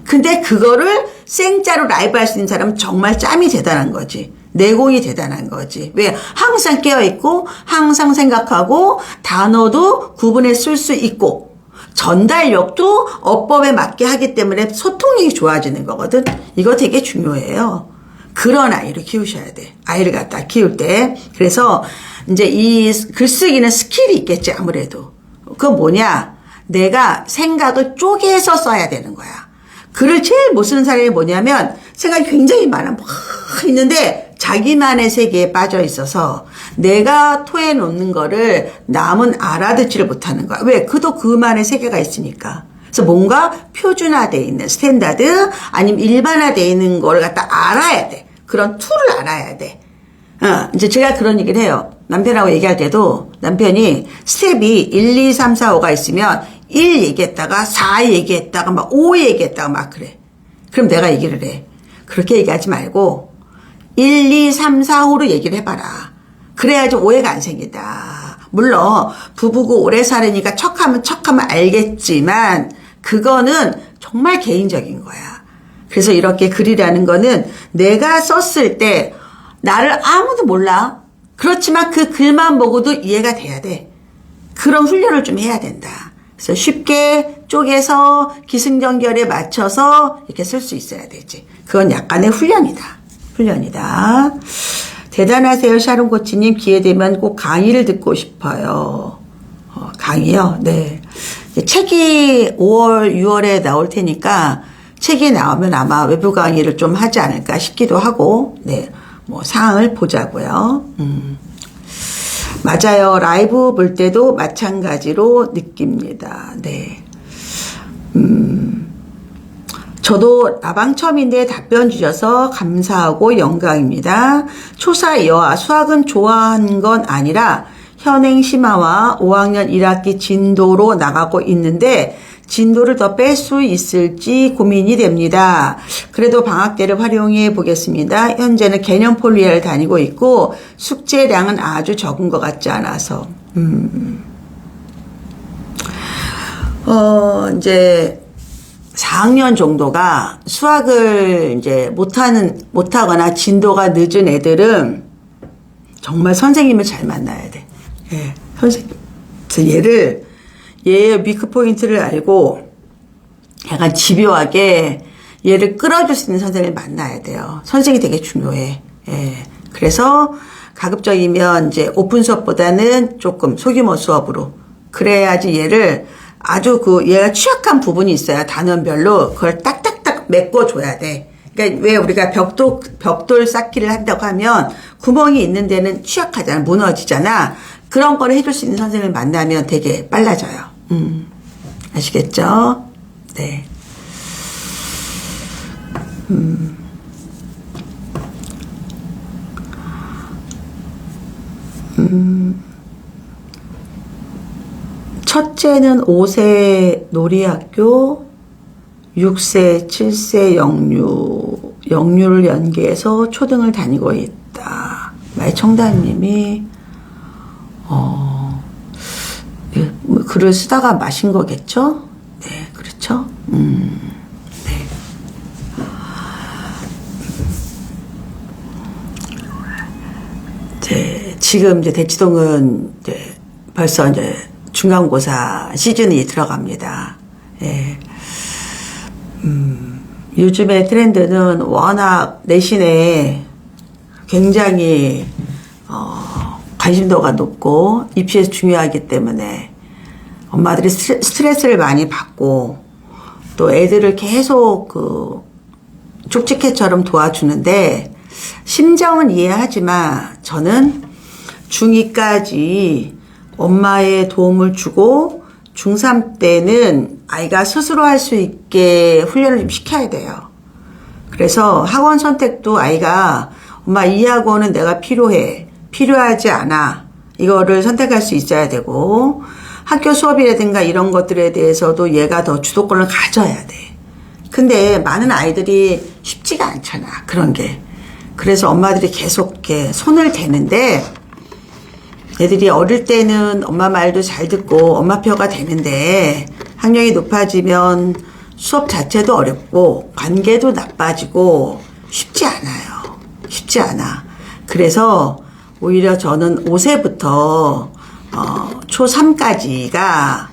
근데 그거를 생짜로 라이브 할 수 있는 사람은 정말 짬이 대단한 거지. 내공이 대단한 거지. 왜? 항상 깨어있고, 항상 생각하고, 단어도 구분해 쓸 수 있고, 전달력도 어법에 맞게 하기 때문에 소통력이 좋아지는 거거든. 이거 되게 중요해요. 그런 아이를 키우셔야 돼. 아이를 갖다 키울 때. 그래서 이제 이 글쓰기는 스킬이 있겠지, 아무래도. 그건 뭐냐? 내가 생각을 쪼개서 써야 되는 거야. 글을 제일 못 쓰는 사람이 뭐냐면 생각이 굉장히 많아. 막 있는데 자기만의 세계에 빠져 있어서 내가 토해놓는 거를 남은 알아듣지를 못하는 거야. 왜? 그도 그만의 세계가 있으니까. 그래서 뭔가 표준화되어 있는 스탠다드 아니면 일반화되어 있는 걸 갖다 알아야 돼. 그런 툴을 알아야 돼. 이제 제가 그런 얘기를 해요. 남편하고 얘기할 때도 남편이 스텝이 1, 2, 3, 4, 5가 있으면 1 얘기했다가 4 얘기했다가 막 5 얘기했다가 막 그래. 그럼 내가 얘기를 해. 그렇게 얘기하지 말고 1, 2, 3, 4, 5로 얘기를 해봐라. 그래야지 오해가 안 생긴다. 물론 부부고 오래 살으니까 척하면 알겠지만 그거는 정말 개인적인 거야. 그래서 이렇게 글이라는 거는 내가 썼을 때 나를 아무도 몰라. 그렇지만 그 글만 보고도 이해가 돼야 돼. 그런 훈련을 좀 해야 된다. 그래서 쉽게 쪼개서 기승전결에 맞춰서 이렇게 쓸 수 있어야 되지. 그건 약간의 훈련이다. 훈련이다. 대단하세요, 샤론코치님. 기회 되면 꼭 강의를 듣고 싶어요. 강의요? 네. 책이 5월, 6월에 나올 테니까 책이 나오면 아마 외부 강의를 좀 하지 않을까 싶기도 하고, 네. 뭐 상황을 보자고요. 맞아요. 라이브 볼 때도 마찬가지로 느낍니다. 네. 저도 라방 처음인데 답변 주셔서 감사하고 영광입니다. 초사 여아 수학은 좋아하는 건 아니라 현행 심화와 5학년 1학기 진도로 나가고 있는데 진도를 더 뺄 수 있을지 고민이 됩니다. 그래도 방학 때를 활용해 보겠습니다. 현재는 개념 폴리아를 다니고 있고 숙제량은 아주 적은 것 같지 않아서. 이제 4학년 정도가 수학을 이제 못하거나 진도가 늦은 애들은 정말 선생님을 잘 만나야 돼. 예, 선생님. 그래서 얘의 위크 포인트를 알고 약간 집요하게 얘를 끌어줄 수 있는 선생님을 만나야 돼요. 선생님이 되게 중요해. 예. 그래서 가급적이면 이제 오픈 수업보다는 조금 소규모 수업으로 그래야지 얘를 아주 얘가 취약한 부분이 있어요. 단원별로 그걸 딱딱딱 메꿔줘야 돼. 그러니까 왜 우리가 벽돌 쌓기를 한다고 하면 구멍이 있는 데는 취약하잖아. 무너지잖아. 그런 거를 해줄 수 있는 선생님을 만나면 되게 빨라져요. 아시겠죠? 네. 첫째는 5세 놀이학교, 6세, 7세 영유를 연계해서 초등을 다니고 있다. 말청담님이 글을 쓰다가 마신 거겠죠? 네, 그렇죠? 네. 지금 이제 대치동은 이제 벌써 이제 중간고사 시즌이 들어갑니다. 예. 요즘의 트렌드는 워낙 내신에 굉장히 관심도가 높고 입시에서 중요하기 때문에 엄마들이 스트레스를 많이 받고 또 애들을 계속 쪽지게처럼 도와주는데 심정은 이해하지만 저는 중2까지 엄마의 도움을 주고 중3 때는 아이가 스스로 할 수 있게 훈련을 좀 시켜야 돼요. 그래서 학원 선택도 아이가 엄마 이 학원은 내가 필요하지 않아 이거를 선택할 수 있어야 되고 학교 수업이라든가 이런 것들에 대해서도 얘가 더 주도권을 가져야 돼. 근데 많은 아이들이 쉽지가 않잖아 그런 게. 그래서 엄마들이 계속 이렇게 손을 대는데 애들이 어릴 때는 엄마 말도 잘 듣고 엄마표가 되는데 학력이 높아지면 수업 자체도 어렵고 관계도 나빠지고 쉽지 않아요. 쉽지 않아. 그래서 오히려 저는 5세부터 초3까지가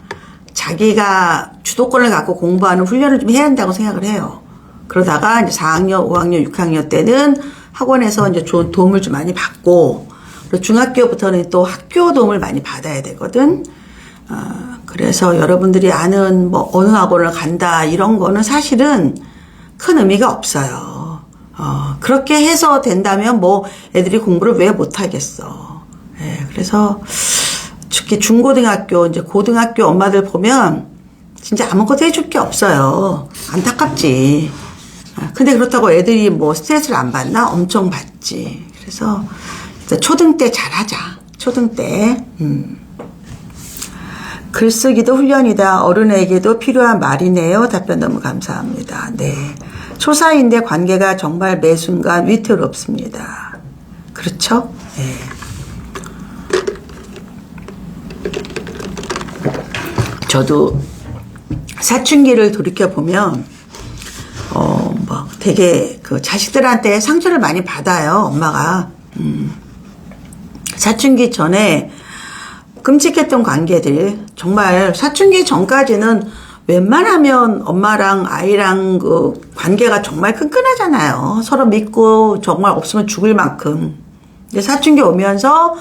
자기가 주도권을 갖고 공부하는 훈련을 좀 해야 한다고 생각을 해요. 그러다가 이제 4학년, 5학년, 6학년 때는 학원에서 이제 좋은 도움을 좀 많이 받고 그리고 중학교부터는 또 학교 도움을 많이 받아야 되거든. 그래서 여러분들이 아는 뭐 어느 학원을 간다 이런 거는 사실은 큰 의미가 없어요. 그렇게 해서 된다면 뭐 애들이 공부를 왜 못하겠어. 예, 그래서 특히 중고등학교, 이제 고등학교 엄마들 보면 진짜 아무것도 해줄 게 없어요. 안타깝지. 근데 그렇다고 애들이 뭐 스트레스를 안 받나? 엄청 받지. 그래서 초등 때 잘하자. 초등 때. 글쓰기도 훈련이다. 어른에게도 필요한 말이네요. 답변 너무 감사합니다. 네. 초사인데 관계가 정말 매 순간 위태롭습니다. 그렇죠? 네. 저도 사춘기를 돌이켜보면, 되게 자식들한테 상처를 많이 받아요. 엄마가. 사춘기 전에 끔찍했던 관계들, 정말 사춘기 전까지는 웬만하면 엄마랑 아이랑 관계가 정말 끈끈하잖아요. 서로 믿고 정말 없으면 죽을 만큼. 근데 사춘기 오면서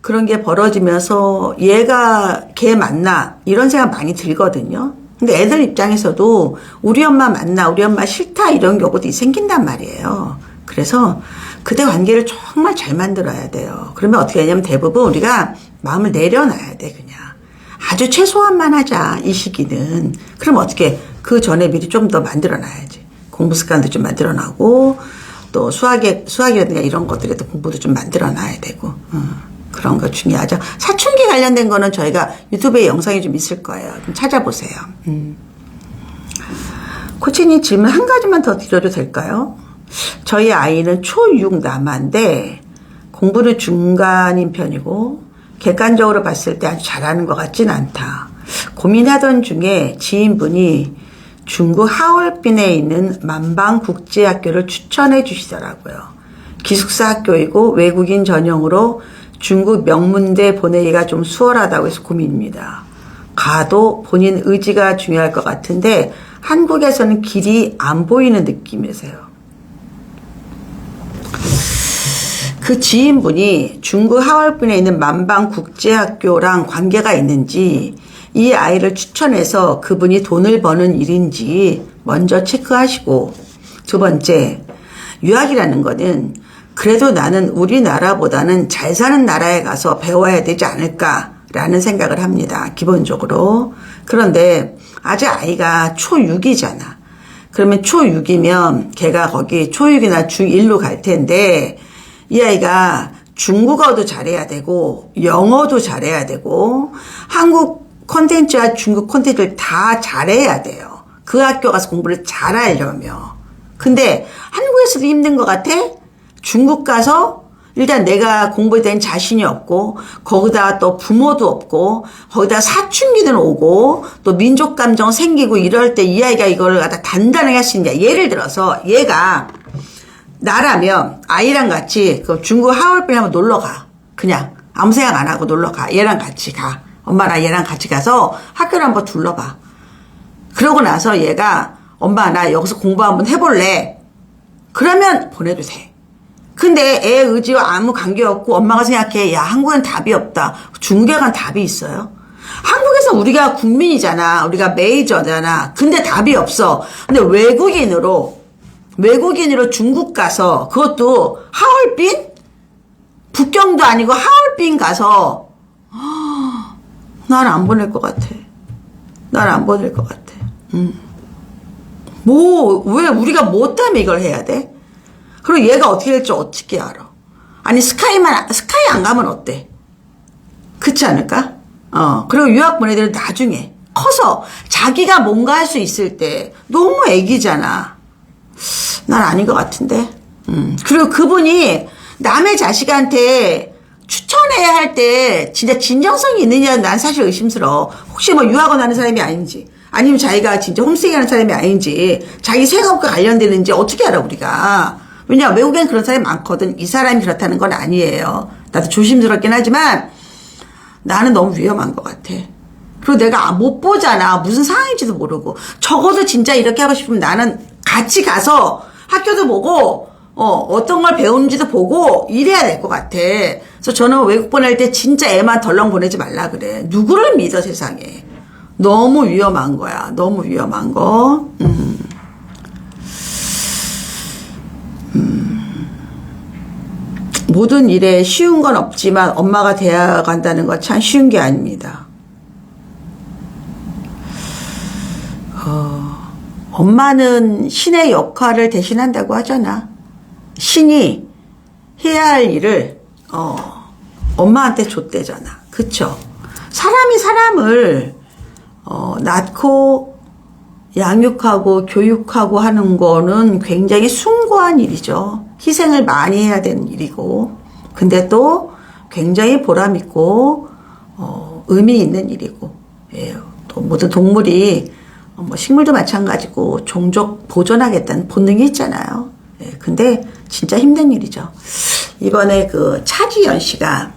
그런 게 벌어지면서 얘가 걔 맞나 이런 생각 많이 들거든요. 근데 애들 입장에서도 우리 엄마 맞나 우리 엄마 싫다 이런 경우도 생긴단 말이에요. 그래서 그때 관계를 정말 잘 만들어야 돼요. 그러면 어떻게 하냐면 대부분 우리가 마음을 내려놔야 돼. 그냥 아주 최소한만 하자 이 시기는. 그럼 어떻게 그 전에 미리 좀 더 만들어놔야지. 공부 습관도 좀 만들어놔고 또 수학이라든가 이런 것들에도 공부도 좀 만들어놔야 되고 그런 거 중요하죠. 사춘기 관련된 거는 저희가 유튜브에 영상이 좀 있을 거예요. 좀 찾아보세요. 코치님 질문 한 가지만 더 드려도 될까요? 저희 아이는 초6 남아인데 공부는 중간인 편이고 객관적으로 봤을 때 아주 잘하는 것 같진 않다. 고민하던 중에 지인분이 중국 하얼빈에 있는 만방국제학교를 추천해 주시더라고요. 기숙사 학교이고 외국인 전용으로 중국 명문대 보내기가 좀 수월하다고 해서 고민입니다. 가도 본인 의지가 중요할 것 같은데 한국에서는 길이 안 보이는 느낌이세요. 그 지인분이 중국 하얼빈에 있는 만방국제학교랑 관계가 있는지 이 아이를 추천해서 그분이 돈을 버는 일인지 먼저 체크하시고, 두 번째, 유학이라는 거는 그래도 나는 우리나라보다는 잘 사는 나라에 가서 배워야 되지 않을까라는 생각을 합니다. 기본적으로. 그런데 아직 아이가 초6이잖아. 그러면 초6이면 걔가 거기 초6이나 중1로 갈 텐데 이 아이가 중국어도 잘해야 되고 영어도 잘해야 되고 한국 콘텐츠와 중국 콘텐츠를 다 잘해야 돼요. 그 학교 가서 공부를 잘하려면. 근데 한국에서도 힘든 것 같아? 중국 가서 일단 내가 공부에 대한 자신이 없고 거기다 또 부모도 없고 거기다 사춘기는 오고 또 민족 감정 생기고 이럴 때 이 아이가 이거를 갖다 단단하게 할 수 있냐. 예를 들어서 얘가 나라면 아이랑 같이 그 중국 하얼빈 한번 놀러 가. 그냥 아무 생각 안 하고 놀러 가. 얘랑 같이 가. 엄마랑 얘랑 같이 가서 학교를 한번 둘러봐. 그러고 나서 얘가 엄마 나 여기서 공부 한번 해볼래. 그러면 보내도 돼. 근데 애 의지와 아무 관계없고 엄마가 생각해. 야 한국엔 답이 없다. 중국에 간 답이 있어요? 한국에서 우리가 국민이잖아. 우리가 메이저잖아. 근데 답이 없어. 근데 외국인으로 중국 가서 그것도 하얼빈? 북경도 아니고 하얼빈 가서 난 안 보낼 것 같아. 난 안 보낼 것 같아. 왜 우리가 뭐 때문에 이걸 해야 돼? 그리고 얘가 어떻게 될지 어떻게 알아? 아니 스카이 안 가면 어때? 그렇지 않을까? 그리고 유학 보내들은 나중에 커서 자기가 뭔가 할 수 있을 때 너무 애기잖아. 난 아닌 것 같은데. 그리고 그분이 남의 자식한테 추천해야 할 때 진짜 진정성이 있느냐 난 사실 의심스러워. 혹시 뭐 유학원 하는 사람이 아닌지 아니면 자기가 진짜 홈스테이 하는 사람이 아닌지 자기 생업과 관련되는지 어떻게 알아 우리가. 왜냐 외국엔 그런 사람이 많거든. 이 사람이 그렇다는 건 아니에요. 나도 조심스럽긴 하지만 나는 너무 위험한 것 같아. 그리고 내가 못 보잖아. 무슨 상황인지도 모르고. 적어도 진짜 이렇게 하고 싶으면 나는 같이 가서 학교도 보고 어떤 걸 배우는지도 보고 이래야 될 것 같아. 그래서 저는 외국 보낼 때 진짜 애만 덜렁 보내지 말라 그래. 누구를 믿어 세상에. 너무 위험한 거야. 너무 위험한 거. 모든 일에 쉬운 건 없지만 엄마가 되어 간다는 건 참 쉬운 게 아닙니다. 엄마는 신의 역할을 대신한다고 하잖아. 신이 해야 할 일을 엄마한테 줬대잖아. 그쵸? 사람이 사람을 낳고 양육하고 교육하고 하는 거는 굉장히 숭고한 일이죠. 희생을 많이 해야 되는 일이고 근데 또 굉장히 보람있고 의미 있는 일이고 예, 또 모든 동물이 뭐 식물도 마찬가지고 종족 보존하겠다는 본능이 있잖아요. 예, 근데 진짜 힘든 일이죠. 이번에 그 차지연 씨가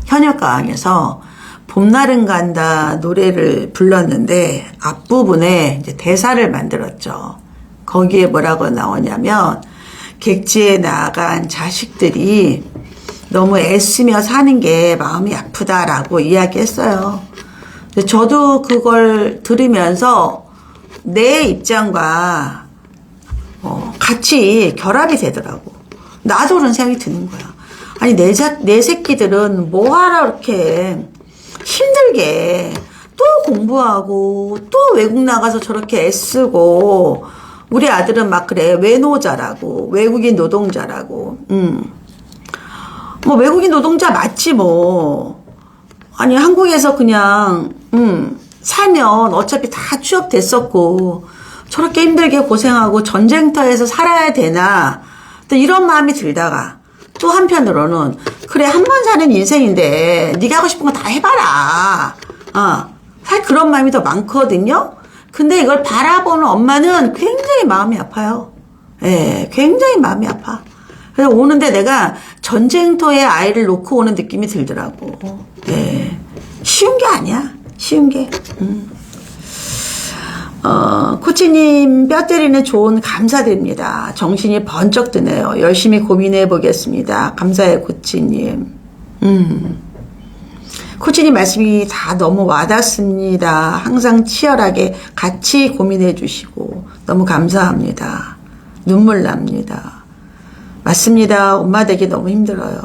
현역가왕에서 봄날은 간다 노래를 불렀는데 앞부분에 이제 대사를 만들었죠. 거기에 뭐라고 나오냐면 객지에 나간 자식들이 너무 애쓰며 사는 게 마음이 아프다라고 이야기했어요. 저도 그걸 들으면서 내 입장과 같이 결합이 되더라고. 나도 그런 생각이 드는 거야. 아니 내 새끼들은 뭐하라 그렇게 힘들게 또 공부하고 또 외국 나가서 저렇게 애쓰고 우리 아들은 막 그래 외노자라고 외국인 노동자라고 뭐 외국인 노동자 맞지 뭐. 아니 한국에서 그냥 살면 어차피 다 취업됐었고 저렇게 힘들게 고생하고 전쟁터에서 살아야 되나 또 이런 마음이 들다가 또 한편으로는 그래 한 번 사는 인생인데 네가 하고 싶은 거 다 해봐라. 사실 그런 마음이 더 많거든요. 근데 이걸 바라보는 엄마는 굉장히 마음이 아파요. 예, 굉장히 마음이 아파. 그래서 오는데 내가 전쟁터에 아이를 놓고 오는 느낌이 들더라고. 예, 쉬운 게 아니야. 쉬운 게. 코치님 뼈 때리는 조언 감사드립니다. 정신이 번쩍 드네요. 열심히 고민해 보겠습니다. 감사해요 코치님. 코치님 말씀이 다 너무 와닿습니다. 항상 치열하게 같이 고민해 주시고 너무 감사합니다. 눈물 납니다. 맞습니다. 엄마 되기 너무 힘들어요.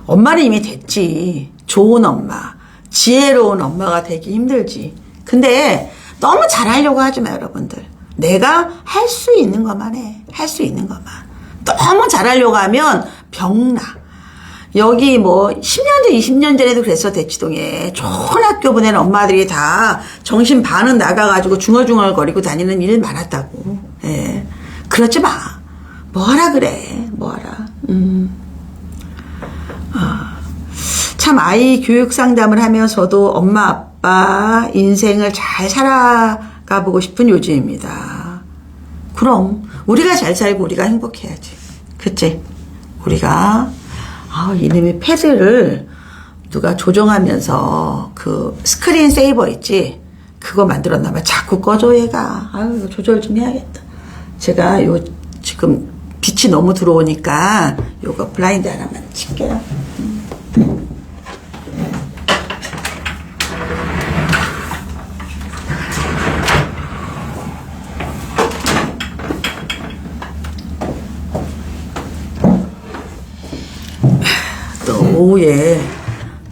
엄마는 이미 됐지. 좋은 엄마, 지혜로운 엄마가 되기 힘들지. 근데 너무 잘하려고 하지 마 여러분들. 내가 할 수 있는 것만 해. 할 수 있는 것만. 너무 잘하려고 하면 병나. 여기 뭐 10년 전, 20년 전에도 그랬어. 대치동에 좋은 학교 보내는 엄마들이 다 정신 반은 나가가지고 중얼중얼거리고 다니는 일 많았다고. 예. 그러지 마. 뭐하라 그래. 뭐하라. 참 아이 교육 상담을 하면서도 엄마 아빠 인생을 잘 살아가 보고 싶은 요즘입니다. 그럼 우리가 잘 살고 우리가 행복해야지. 그치? 우리가 이놈의 패드를 누가 조정하면서 그 스크린 세이버 있지? 그거 만들었나 봐. 자꾸 꺼줘 얘가. 이거 조절 좀 해야겠다. 제가 지금 빛이 너무 들어오니까 요거 블라인드 하나만 칠게요. 또 오후에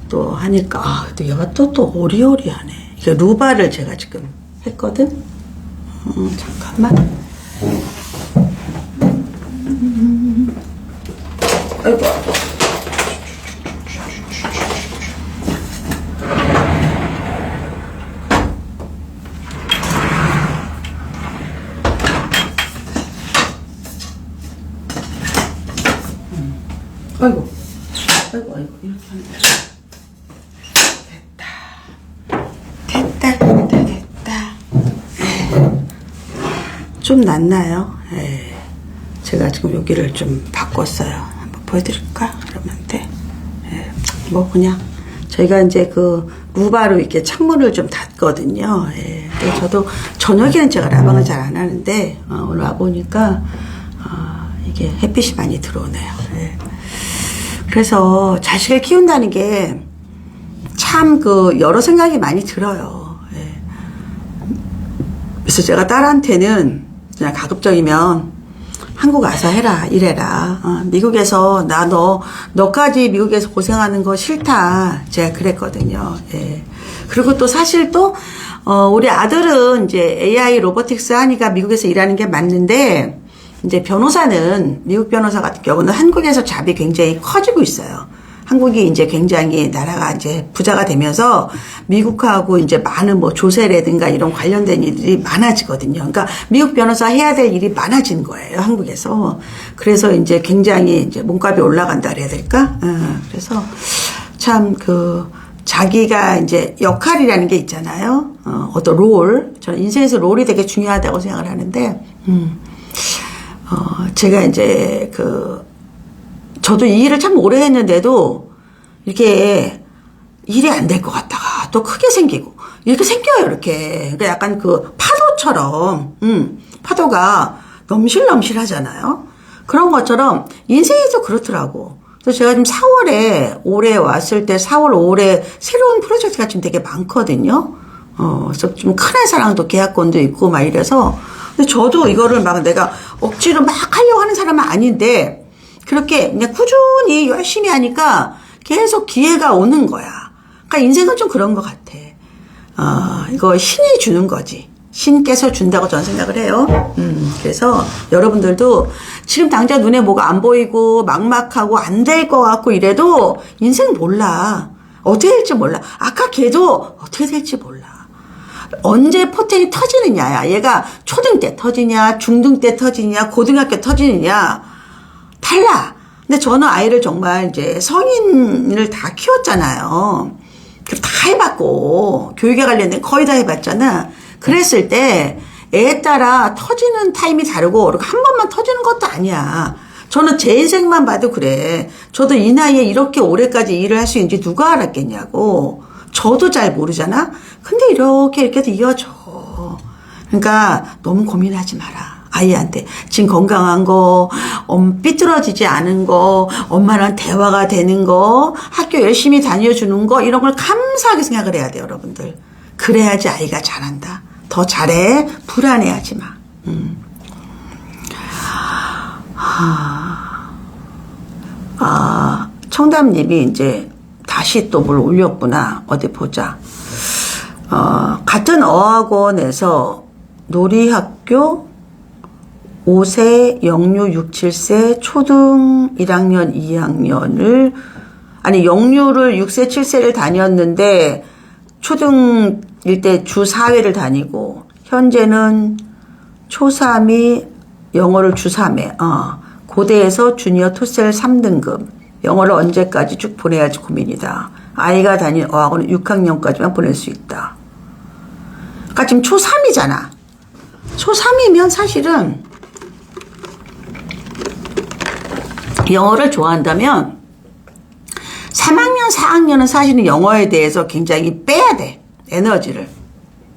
또 하니까 또 얘가 또 오리오리하네. 이게 루바를 제가 지금 했거든. 잠깐만. 아이고. 아이고, 이렇게 하는 거죠. 됐다. 좀 낫나요? 제가 지금 여기를 좀 바꿨어요. 한번 보여드릴까? 그러면 돼. 뭐 그냥 저희가 이제 그 루바로 이렇게 창문을 좀 닫거든요. 근데 저도 저녁에는 제가 라방을 잘 안 하는데 오늘 와 보니까 이게 햇빛이 많이 들어오네요. 그래서 자식을 키운다는 게 참 여러 생각이 많이 들어요. 그래서 제가 딸한테는 그냥 가급적이면 한국 와서 해라, 이래라. 미국에서 너까지 미국에서 고생하는 거 싫다. 제가 그랬거든요. 그리고 또 사실 또 우리 아들은 이제 AI 로보틱스 하니까 미국에서 일하는 게 맞는데 이제 변호사는 미국 변호사 같은 경우는 한국에서 잡이 굉장히 커지고 있어요. 한국이 이제 굉장히 나라가 이제 부자가 되면서 미국하고 이제 많은 뭐 조세라든가 이런 관련된 일이 많아지거든요. 그러니까 미국 변호사 해야 될 일이 많아진 거예요, 한국에서. 그래서 이제 굉장히 이제 몸값이 올라간다 그래야 될까? 그래서 참 자기가 이제 역할이라는 게 있잖아요. 어떤 롤. 저는 인생에서 롤이 되게 중요하다고 생각을 하는데, 제가 이제 저도 이 일을 참 오래 했는데도 이렇게 일이 안 될 것 같다가 또 크게 생기고 이렇게 생겨요, 이렇게. 그러니까 약간 파도처럼, 파도가 넘실넘실 하잖아요. 그런 것처럼 인생에도 그렇더라고. 그래서 제가 지금 4월에 올해 왔을 때 4월, 5월에 새로운 프로젝트가 지금 되게 많거든요. 그래서 좀 큰 회사랑도 계약권도 있고 막 이래서. 근데 저도 이거를 막 내가 억지로 막 하려고 하는 사람은 아닌데 그렇게 그냥 꾸준히 열심히 하니까 계속 기회가 오는 거야. 그러니까 인생은 좀 그런 것 같아. 이거 신이 주는 거지. 신께서 준다고 저는 생각을 해요. 그래서 여러분들도 지금 당장 눈에 뭐가 안 보이고 막막하고 안 될 것 같고 이래도 인생 몰라. 어떻게 될지 몰라. 아까 걔도 어떻게 될지 몰라. 언제 포텐이 터지느냐야. 얘가 초등 때 터지냐, 중등 때 터지냐, 고등학교 터지느냐 달라. 근데 저는 아이를 정말 이제 성인을 다 키웠잖아요. 다 해봤고 교육에 관련된 거의 다 해봤잖아. 그랬을 때 애에 따라 터지는 타임이 다르고 한 번만 터지는 것도 아니야. 저는 제 인생만 봐도 그래. 저도 이 나이에 이렇게 오래까지 일을 할 수 있는지 누가 알았겠냐고. 저도 잘 모르잖아. 근데 이렇게도 이어져. 그러니까 너무 고민하지 마라. 아이한테 지금 건강한 거, 삐뚤어지지 않은 거, 엄마랑 대화가 되는 거, 학교 열심히 다녀주는 거 이런 걸 감사하게 생각을 해야 돼요, 여러분들. 그래야지 아이가 잘한다. 더 잘해. 불안해하지 마. 청담님이 이제 다시 또 뭘 올렸구나. 어디 보자. 같은 어학원에서 놀이학교 5세, 영유 6, 7세, 초등 1학년, 2학년을 아니, 영유를 6세, 7세를 다녔는데, 초등일 때 주 4회를 다니고, 현재는 초3이 영어를 주 3회, 고대에서 주니어 토셀 3등급, 영어를 언제까지 쭉 보내야지 고민이다. 아이가 다닌 어학원은 6학년까지만 보낼 수 있다. 그러니까 지금 초3이잖아. 초3이면 사실은 영어를 좋아한다면 3학년, 4학년은 사실은 영어에 대해서 굉장히 빼야 돼. 에너지를.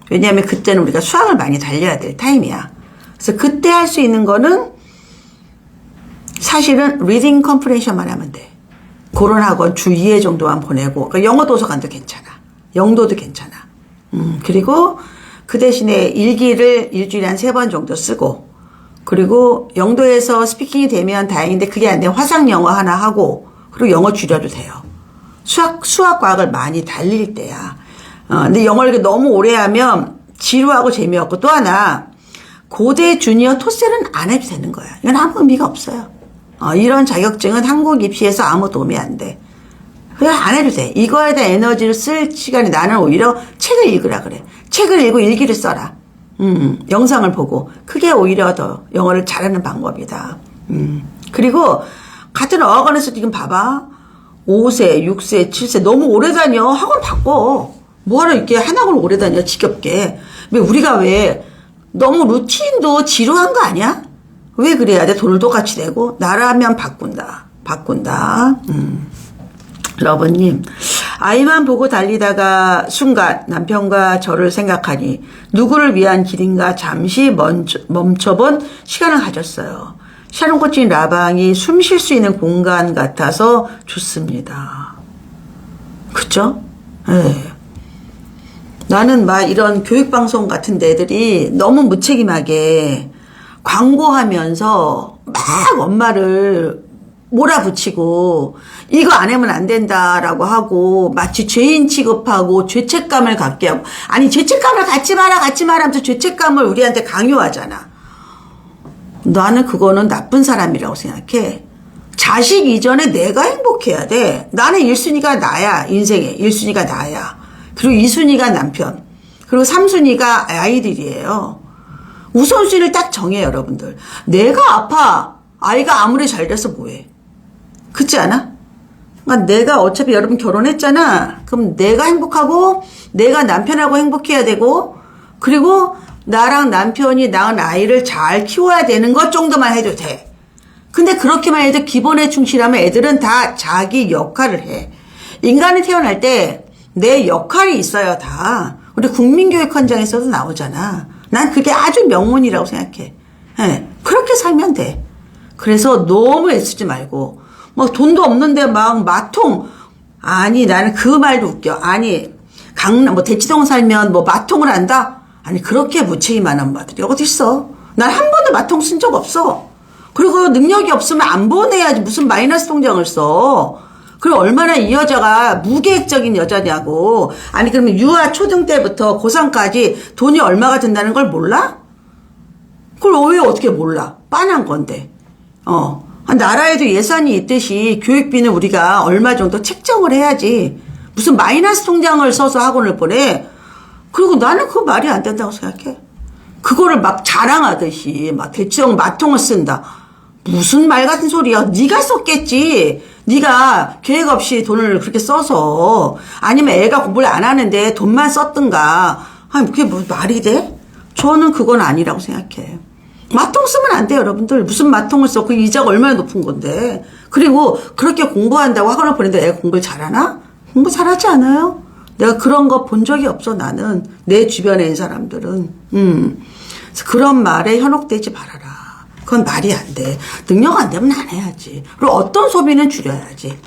왜냐하면 그때는 우리가 수학을 많이 달려야 될 타임이야. 그래서 그때 할 수 있는 거는 사실은 리딩 컴프레션만 하면 돼. 그런 학원 주 2회 정도만 보내고, 그러니까 영어 도서관도 괜찮아. 영도도 괜찮아. 그리고 그 대신에 일기를 일주일에 한 3번 정도 쓰고, 그리고 영도에서 스피킹이 되면 다행인데 그게 안 되면 화상 영어 하나 하고, 그리고 영어 줄여도 돼요. 수학, 과학을 많이 달릴 때야. 근데 영어를 너무 오래 하면 지루하고 재미없고, 또 하나, 고대 주니어 토셀은 안 해도 되는 거야. 이건 아무 의미가 없어요. 이런 자격증은 한국 입시에서 아무 도움이 안 돼. 그냥 안 해도 돼. 이거에 대한 에너지를 쓸 시간이 나는 오히려 책을 읽으라 그래. 책을 읽고 일기를 써라. 영상을 보고. 그게 오히려 더 영어를 잘하는 방법이다. 그리고 같은 어학원에서 지금 봐봐. 5세, 6세, 7세 너무 오래 다녀. 학원 바꿔. 뭐하러 이렇게 한 학원 오래 다녀. 지겹게. 왜 우리가 왜 너무 루틴도 지루한 거 아니야? 왜 그래야 돼? 돈을 똑같이 내고. 나라면 바꾼다. 러버님, 아이만 보고 달리다가 순간 남편과 저를 생각하니 누구를 위한 길인가 잠시 멈춰본 시간을 가졌어요. 샤론 코치님 라방이 숨 쉴 수 있는 공간 같아서 좋습니다. 그쵸? 네. 나는 막 이런 교육방송 같은 데들이 너무 무책임하게 광고하면서 막 엄마를 몰아붙이고 이거 안 하면 안 된다라고 하고 마치 죄인 취급하고 죄책감을 갖게 하고, 아니 죄책감을 갖지 마라 하면서 죄책감을 우리한테 강요하잖아. 나는 그거는 나쁜 사람이라고 생각해. 자식 이전에 내가 행복해야 돼. 나는 1순위가 나야. 인생에 1순위가 나야. 그리고 2순위가 남편, 그리고 3순위가 아이들이에요. 우선순위를 딱 정해. 여러분들, 내가 아파 아이가 아무리 잘 돼서 뭐해. 그렇지 않아? 그러니까 내가 어차피 여러분 결혼했잖아. 그럼 내가 행복하고 내가 남편하고 행복해야 되고, 그리고 나랑 남편이 낳은 아이를 잘 키워야 되는 것 정도만 해도 돼. 근데 그렇게만 해도 기본에 충실하면 애들은 다 자기 역할을 해. 인간이 태어날 때 내 역할이 있어요. 다 우리 국민교육헌장에서도 나오잖아. 난 그게 아주 명문이라고 생각해. 네, 그렇게 살면 돼. 그래서 너무 애쓰지 말고, 뭐 돈도 없는데 막 마통, 아니 나는 그 말도 웃겨. 아니 강남 뭐 대치동 살면 뭐 마통을 한다? 아니 그렇게 무책임한 엄마들이 어디 있어. 난 한 번도 마통 쓴 적 없어. 그리고 능력이 없으면 안 보내야지 무슨 마이너스 통장을 써. 그리고 얼마나 이 여자가 무계획적인 여자냐고. 아니 그러면 유아 초등 때부터 고3까지 돈이 얼마가 든다는 걸 몰라? 그걸 왜 어떻게 몰라? 빤한 건데. 나라에도 예산이 있듯이 교육비는 우리가 얼마 정도 책정을 해야지. 무슨 마이너스 통장을 써서 학원을 보내. 그리고 나는 그거 말이 안 된다고 생각해. 그거를 막 자랑하듯이 막 대치동 마통을 쓴다. 무슨 말 같은 소리야. 네가 썼겠지. 네가 계획 없이 돈을 그렇게 써서. 아니면 애가 공부를 안 하는데 돈만 썼든가. 아니 그게 무슨 말이 돼? 저는 그건 아니라고 생각해. 마통 쓰면 안 돼. 여러분들 무슨 마통을 써. 그 이자가 얼마나 높은 건데. 그리고 그렇게 공부한다고 학원을 보내는데 애가 공부를 잘하나? 공부 잘하지 않아요? 내가 그런 거 본 적이 없어. 나는 내 주변에 있는 사람들은. 그래서 그런 말에 현혹되지 말아라. 그건 말이 안 돼. 능력 안 되면 안 해야지. 그리고 어떤 소비는 줄여야지.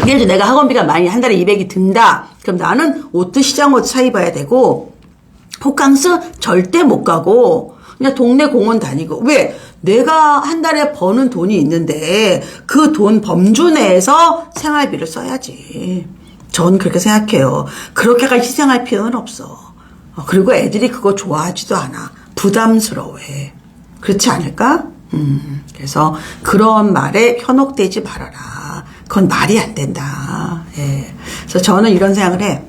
예를 들어 내가 학원비가 많이 한 달에 200이 든다. 그럼 나는 옷도 시장 옷 사 입어야 되고, 호캉스 절대 못 가고 그냥 동네 공원 다니고. 왜? 내가 한 달에 버는 돈이 있는데 그 돈 범주 내에서 생활비를 써야지. 전 그렇게 생각해요. 그렇게까지 희생할 필요는 없어. 그리고 애들이 그거 좋아하지도 않아. 부담스러워해. 그렇지 않을까? 그래서 그런 말에 현혹되지 말아라. 그건 말이 안 된다. 예. 그래서 저는 이런 생각을 해.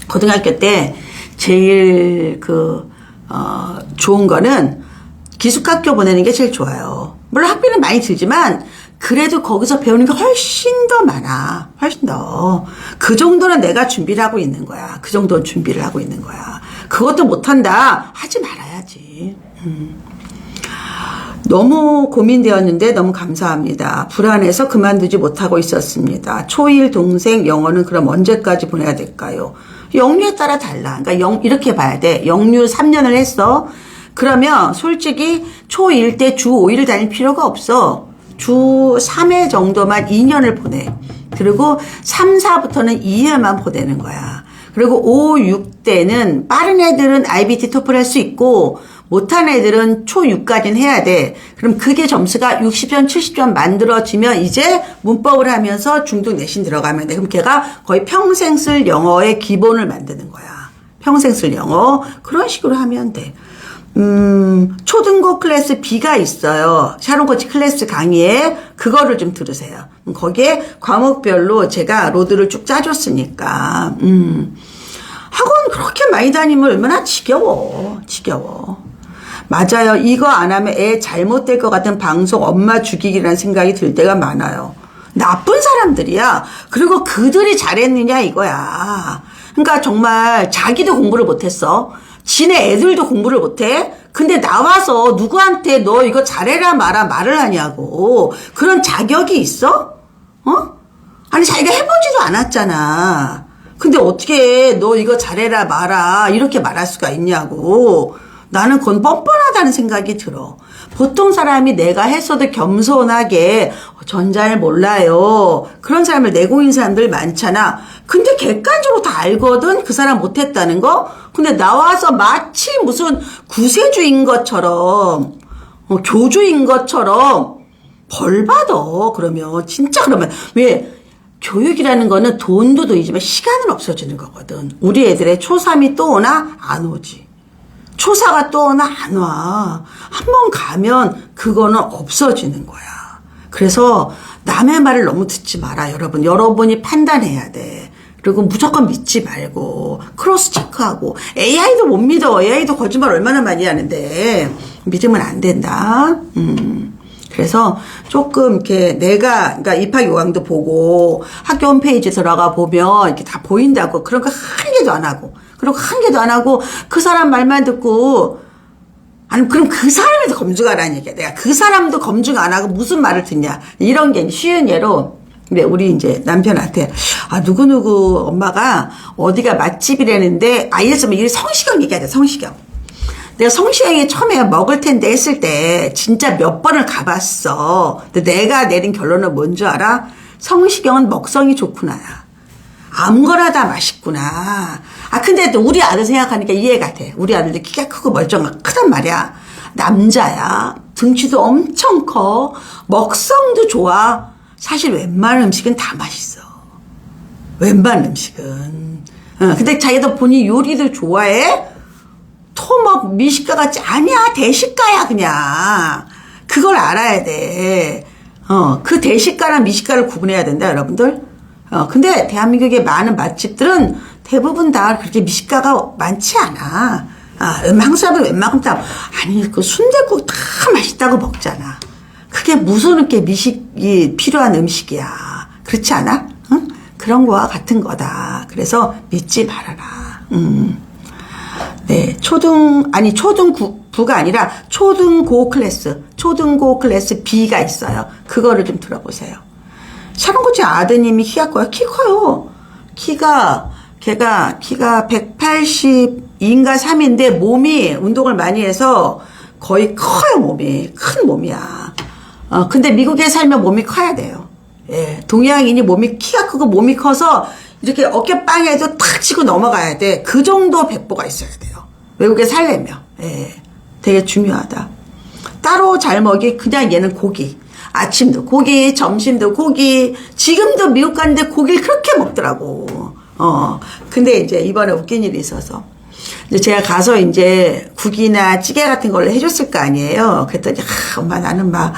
고등학교 때 제일 좋은 거는 기숙학교 보내는 게 제일 좋아요. 물론 학비는 많이 들지만 그래도 거기서 배우는 게 훨씬 더 많아. 훨씬 더. 그 정도는 내가 준비를 하고 있는 거야. 그 정도는 준비를 하고 있는 거야. 그것도 못한다. 하지 말아야지. 너무 고민되었는데 너무 감사합니다. 불안해서 그만두지 못하고 있었습니다. 초1 동생 영어는 그럼 언제까지 보내야 될까요? 영유에 따라 달라. 그러니까 이렇게 봐야 돼. 영유 3년을 했어. 그러면 솔직히 초1 때 주 5일 다닐 필요가 없어. 주 3회 정도만 2년을 보내. 그리고 3, 4부터는 2회만 보내는 거야. 그리고 5, 6 때는 빠른 애들은 IBT 토플 할 수 있고 못한 애들은 초6까지는 해야 돼. 그럼 그게 점수가 60점, 70점 만들어지면 이제 문법을 하면서 중등 내신 들어가면 돼. 그럼 걔가 거의 평생 쓸 영어의 기본을 만드는 거야. 평생 쓸 영어. 그런 식으로 하면 돼. 초등고 클래스 B가 있어요. 샤론 코치 클래스 강의에 그거를 좀 들으세요. 거기에 과목별로 제가 로드를 쭉 짜줬으니까. 학원 그렇게 많이 다니면 얼마나 지겨워. 맞아요. 이거 안 하면 애 잘못될 것 같은 방송 엄마 죽이기라는 생각이 들 때가 많아요. 나쁜 사람들이야. 그리고 그들이 잘했느냐 이거야. 그러니까 정말 자기도 공부를 못했어. 지네 애들도 공부를 못해? 근데 나와서 누구한테 너 이거 잘해라 마라 말을 하냐고. 그런 자격이 있어? 아니 자기가 해보지도 않았잖아. 근데 어떻게 너 이거 잘해라 마라 이렇게 말할 수가 있냐고. 나는 그건 뻔뻔하다는 생각이 들어. 보통 사람이 내가 했어도 겸손하게 전 잘 몰라요. 그런 사람을 내공인 사람들 많잖아. 근데 객관적으로 다 알거든. 그 사람 못했다는 거. 근데 나와서 마치 무슨 구세주인 것처럼 교주인 것처럼 벌 받아. 그러면 진짜 그러면 왜 교육이라는 거는 돈도 돈이지만 시간은 없어지는 거거든. 우리 애들의 초3이 또 오나? 안 오지. 초사가 또 오나? 안 와. 한 번 가면 그거는 없어지는 거야. 그래서 남의 말을 너무 듣지 마라, 여러분. 여러분이 판단해야 돼. 그리고 무조건 믿지 말고 크로스 체크하고. AI도 못 믿어. AI도 거짓말 얼마나 많이 하는데 믿으면 안 된다. 그래서 조금 이렇게 내가 그러니까 입학 요강도 보고 학교 홈페이지 들어가 보면 이렇게 다 보인다고. 그런 거 한 개도 안 하고. 그리고 한 개도 안 하고 그 사람 말만 듣고 아니 그럼 그 사람에서 검증하라는 얘기야. 내가 그 사람도 검증 안 하고 무슨 말을 듣냐. 이런 게 쉬운 예로 근데 우리 이제 남편한테 누구누구 엄마가 어디가 맛집이라는데 예를 들면 이 성시경 얘기하자. 성시경. 내가 성시경이 처음에 먹을 텐데 했을 때 진짜 몇 번을 가봤어. 근데 내가 내린 결론은 뭔지 알아? 성시경은 먹성이 좋구나. 아무거나 다 맛있구나. 근데 또 우리 아들 생각하니까 이해가 돼. 우리 아들도 키가 크고 멀쩡하고 크단 말이야. 남자야. 등치도 엄청 커. 먹성도 좋아. 사실 웬만한 음식은 다 맛있어. 웬만한 음식은. 근데 자기도 본인 요리도 좋아해? 토막 미식가 같지? 아니야. 대식가야 그냥. 그걸 알아야 돼. 그 대식가랑 미식가를 구분해야 된다 여러분들. 근데 대한민국의 많은 맛집들은 대부분 다 그렇게 미식가가 많지 않아. 한국 사람들 웬만큼 다, 아니, 그 순댓국 다 맛있다고 먹잖아. 그게 무슨 이렇게 미식이 필요한 음식이야. 그렇지 않아? 응? 그런 거와 같은 거다. 그래서 믿지 말아라. 네, 초등부가 아니라 초등고 클래스 B가 있어요. 그거를 좀 들어보세요. 샤론 코치 아드님이 키가 커요. 키 커요. 걔가 182인가 3인데 몸이 운동을 많이 해서 거의 커요, 몸이. 큰 몸이야. 근데 미국에 살면 몸이 커야 돼요. 예. 동양인이 키가 크고 몸이 커서 이렇게 어깨빵에도 탁 치고 넘어가야 돼. 그 정도 백보가 있어야 돼요. 외국에 살려면. 예. 되게 중요하다. 따로 잘 먹이, 그냥 얘는 고기. 아침도 고기, 점심도 고기, 지금도 미국 갔는데 고기를 그렇게 먹더라고. 근데 이제 이번에 웃긴 일이 있어서. 근데 제가 가서 이제 국이나 찌개 같은 걸 해줬을 거 아니에요. 그랬더니, 엄마 나는 막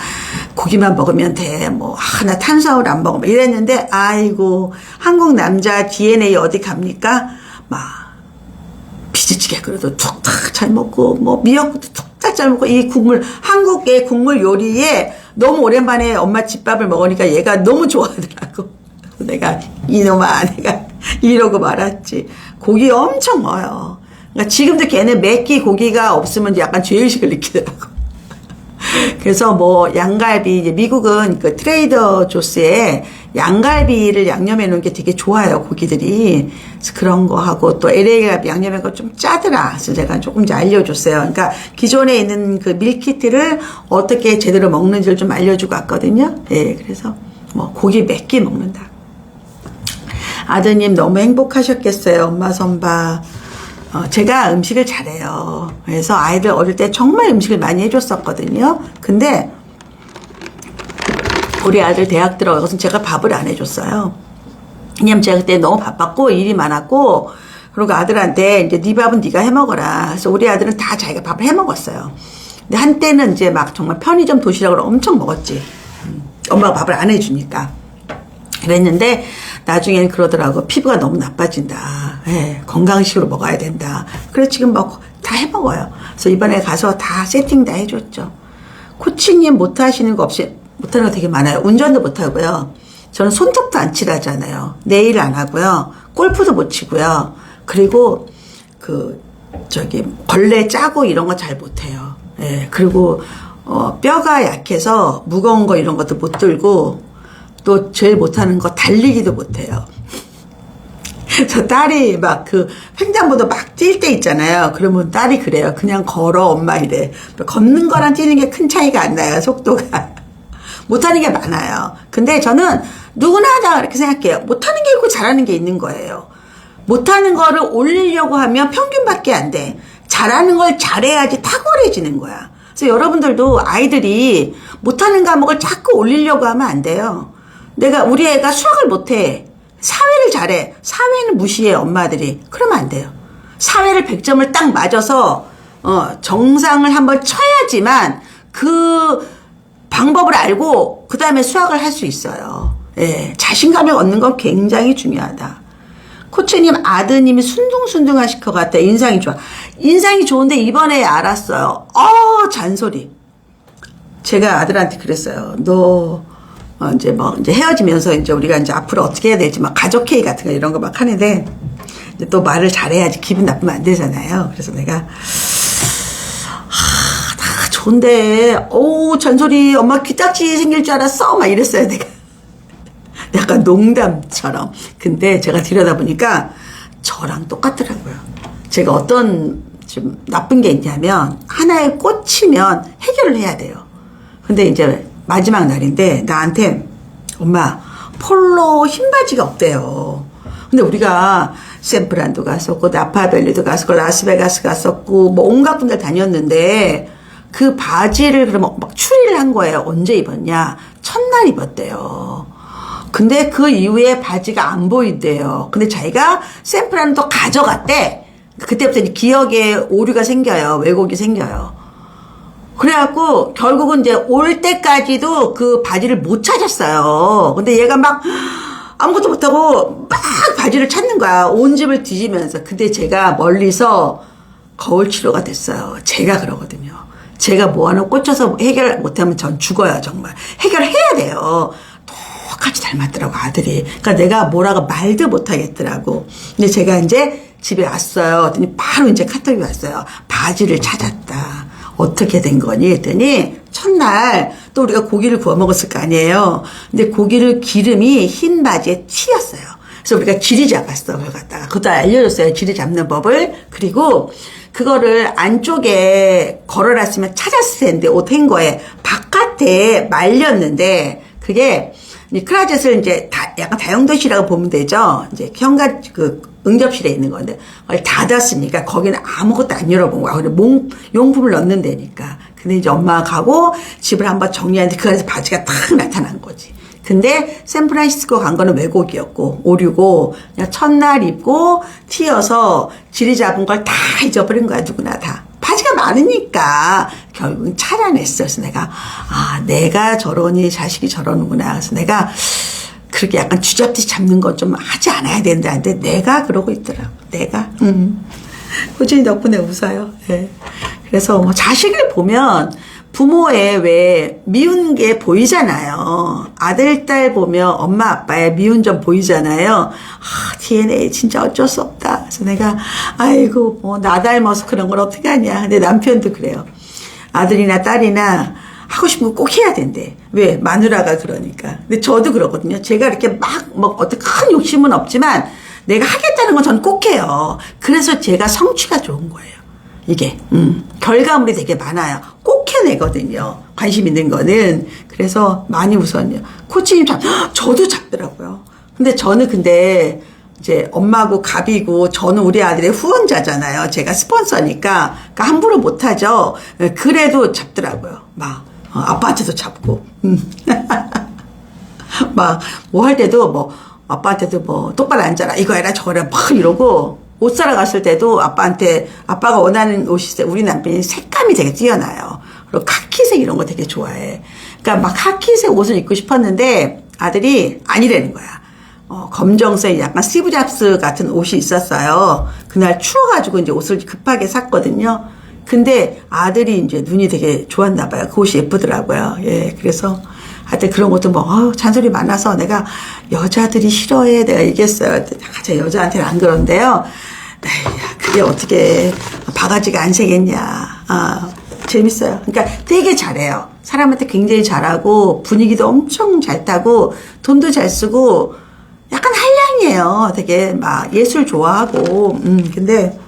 고기만 먹으면 돼. 뭐, 나 탄수화물 안 먹어. 이랬는데, 아이고, 한국 남자 DNA 어디 갑니까? 막, 비지찌개 그래도 툭탁 잘 먹고, 뭐, 미역국도 툭탁 잘 먹고, 이 국물, 한국의 국물 요리에 너무 오랜만에 엄마 집밥을 먹으니까 얘가 너무 좋아하더라고. 내가, 이놈아, 내가 이러고 말았지. 고기 엄청 먹어요. 그러니까 지금도 걔는 맵기 고기가 없으면 약간 죄의식을 느끼더라고. 그래서 뭐 양갈비, 이제 미국은 그 트레이더 조스에 양갈비를 양념해 놓은 게 되게 좋아요, 고기들이. 그래서 그런 거 하고 또 LA 갈비 양념한 거 좀 짜더라. 그래서 제가 조금 이제 알려줬어요. 그러니까 기존에 있는 그 밀키트를 어떻게 제대로 먹는지를 좀 알려주고 왔거든요. 예, 그래서 뭐 고기 몇 개 먹는다. 아드님 너무 행복하셨겠어요. 엄마 손바. 제가 음식을 잘해요. 그래서 아이들 어릴 때 정말 음식을 많이 해줬었거든요. 근데 우리 아들 대학 들어가서는 제가 밥을 안 해줬어요. 왜냐면 제가 그때 너무 바빴고 일이 많았고, 그리고 아들한테 이제 네 밥은 네가 해먹어라. 그래서 우리 아들은 다 자기가 밥을 해먹었어요. 근데 한때는 이제 막 정말 편의점 도시락을 엄청 먹었지. 엄마가 밥을 안 해주니까. 그랬는데 나중에는 그러더라고. 피부가 너무 나빠진다. 예, 건강식으로 먹어야 된다. 그래서 지금 뭐 다 해먹어요. 그래서 이번에 가서 다 세팅 다 해줬죠. 코치님 못하시는 거 없이, 못하는 거 되게 많아요. 운전도 못하고요. 저는 손톱도 안 칠하잖아요. 네일 안 하고요. 골프도 못 치고요. 그리고 벌레 짜고 이런 거 잘 못해요. 예, 그리고 뼈가 약해서 무거운 거 이런 것도 못 들고, 또 제일 못하는 거 달리기도 못해요. 저 딸이 막 횡단보도 막 뛸 때 있잖아요. 그러면 딸이 그래요. 그냥 걸어 엄마 이래. 걷는 거랑 뛰는 게 큰 차이가 안 나요. 속도가. 못하는 게 많아요. 근데 저는 누구나 다 그렇게 생각해요. 못하는 게 있고 잘하는 게 있는 거예요. 못하는 거를 올리려고 하면 평균밖에 안 돼. 잘하는 걸 잘해야지 탁월해지는 거야. 그래서 여러분들도 아이들이 못하는 과목을 자꾸 올리려고 하면 안 돼요. 우리 애가 수학을 못해. 사회를 잘해. 사회는 무시해, 엄마들이. 그러면 안 돼요. 사회를 100점을 딱 맞아서, 정상을 한번 쳐야지만 그 방법을 알고, 그 다음에 수학을 할 수 있어요. 예, 자신감을 얻는 건 굉장히 중요하다. 코치님 아드님이 순둥순둥하실 것 같아. 인상이 좋아. 인상이 좋은데 이번에 알았어요. 잔소리. 제가 아들한테 그랬어요. 너, 이제 헤어지면서 이제 우리가 이제 앞으로 어떻게 해야 될지 막 가족 회의 같은 거 이런 거 막 하는데, 이제 또 말을 잘해야지 기분 나쁘면 안 되잖아요. 그래서 내가, 다 좋은데, 잔소리, 엄마 귀딱지 생길 줄 알았어? 막 이랬어요, 내가. 약간 농담처럼. 근데 제가 들여다보니까 저랑 똑같더라고요. 제가 어떤 좀 나쁜 게 있냐면, 하나에 꽂히면 해결을 해야 돼요. 근데 이제 마지막 날인데 나한테 엄마 폴로 흰 바지가 없대요. 근데 우리가 샌프란도 갔었고 나파밸리도 갔었고 라스베가스 갔었고 뭐 온갖 군데 다녔는데 그 바지를 그러면 막 추리를 한 거예요. 언제 입었냐? 첫날 입었대요. 근데 그 이후에 바지가 안 보인대요. 근데 자기가 샌프란도 가져갔대. 그때부터 이제 기억에 오류가 생겨요. 왜곡이 생겨요. 그래갖고 결국은 이제 올 때까지도 그 바지를 못 찾았어요. 근데 얘가 막 아무것도 못하고 막 바지를 찾는 거야. 온 집을 뒤지면서. 근데 제가 멀리서 거울 치료가 됐어요. 제가 그러거든요. 제가 뭐 하나 꽂혀서 해결 못하면 전 죽어요. 정말. 해결해야 돼요. 똑같이 닮았더라고 아들이. 그러니까 내가 뭐라고 말도 못하겠더라고. 근데 제가 이제 집에 왔어요. 그랬더니 바로 이제 카톡이 왔어요. 바지를 찾았다. 어떻게 된 거니? 했더니 첫날 또 우리가 고기를 구워 먹었을 거 아니에요. 근데 고기를 기름이 흰 바지에 튀었어요. 그래서 우리가 지리 잡았어. 그걸 갖다가. 그것도 알려줬어요. 지리 잡는 법을. 그리고 그거를 안쪽에 걸어놨으면 찾았을 텐데 옷 한 거에 바깥에 말렸는데 그게 클라젯을 이제 약간 다용도실이라고 보면 되죠. 이제 현관 응접실에 있는 건데 그걸 닫았으니까 거기는 아무것도 안 열어본 거야. 근데 용품을 넣는 데니까. 근데 이제 엄마가 가고 집을 한번 정리하는데 그 안에서 바지가 탁 나타난 거지. 근데 샌프란시스코 간 거는 왜곡이었고 오류고 그냥 첫날 입고 튀어서 지리 잡은 걸 다 잊어버린 거야. 누구나 다. 바지가 많으니까 결국은 차려냈어. 그래서 내가 저러니 자식이 저러는구나. 그래서 내가 그렇게 약간 쥐잡듯이 잡는 건 좀 하지 않아야 된다는데 내가 그러고 있더라고. 내가. 꾸준히 덕분에 웃어요. 네. 그래서 뭐 자식을 보면 부모의 왜 미운 게 보이잖아요. 아들, 딸 보면 엄마, 아빠의 미운 점 보이잖아요. DNA 진짜 어쩔 수 없다. 그래서 내가, 아이고, 뭐, 나 닮아서 그런 걸 어떻게 하냐. 근데 남편도 그래요. 아들이나 딸이나 하고 싶은 거 꼭 해야 된대. 왜? 마누라가 그러니까. 근데 저도 그러거든요. 제가 이렇게 뭐, 어떤 큰 욕심은 없지만 내가 하겠다는 건 전 꼭 해요. 그래서 제가 성취가 좋은 거예요. 이게 결과물이 되게 많아요. 꼭 해내거든요. 관심 있는 거는. 그래서 많이 웃었네요. 코치님 저도 잡더라고요. 근데 저는 이제 엄마고 갑이고 저는 우리 아들의 후원자잖아요. 제가 스폰서니까 그러니까 함부로 못하죠. 그래도 잡더라고요. 막 아빠한테도 잡고 막 뭐 할 때도 뭐 아빠한테도 뭐 똑바로 앉아라 이거 해라 저거 해라 막 이러고 옷 사러 갔을 때도 아빠가 원하는 옷이 있어요. 우리 남편이 색감이 되게 뛰어나요. 그리고 카키색 이런 거 되게 좋아해. 그러니까 막 카키색 옷을 입고 싶었는데 아들이 아니라는 거야. 검정색 약간 스티브 잡스 같은 옷이 있었어요. 그날 추워가지고 이제 옷을 급하게 샀거든요. 근데 아들이 이제 눈이 되게 좋았나 봐요. 그 옷이 예쁘더라고요. 예, 그래서 하여튼 그런 것도 뭐 잔소리 많아서 내가 여자들이 싫어해 내가 얘기했어요. 제 여자한테는 안 그런데요. 에이, 그게 어떻게 바가지가 안 새겠냐. 재밌어요. 그러니까 되게 잘해요. 사람한테 굉장히 잘하고 분위기도 엄청 잘 타고 돈도 잘 쓰고 약간 한량이에요. 되게 막 예술 좋아하고 근데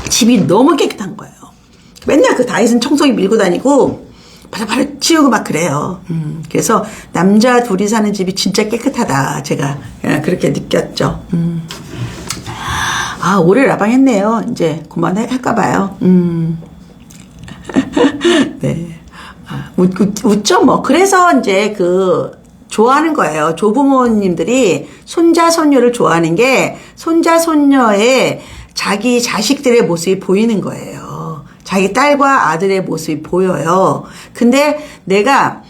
집이 너무 깨끗한 거예요. 맨날 그 다이슨 청소기 밀고 다니고 바로 치우고 막 그래요. 그래서 남자 둘이 사는 집이 진짜 깨끗하다. 제가 그렇게 느꼈죠. 올해 라방 했네요. 이제 그만할까 봐요. 네. 웃죠 뭐. 그래서 이제 좋아하는 거예요. 조부모님들이 손자, 손녀를 좋아하는 게 손자, 손녀의 자기 자식들의 모습이 보이는 거예요. 자기 딸과 아들의 모습이 보여요. 근데 내가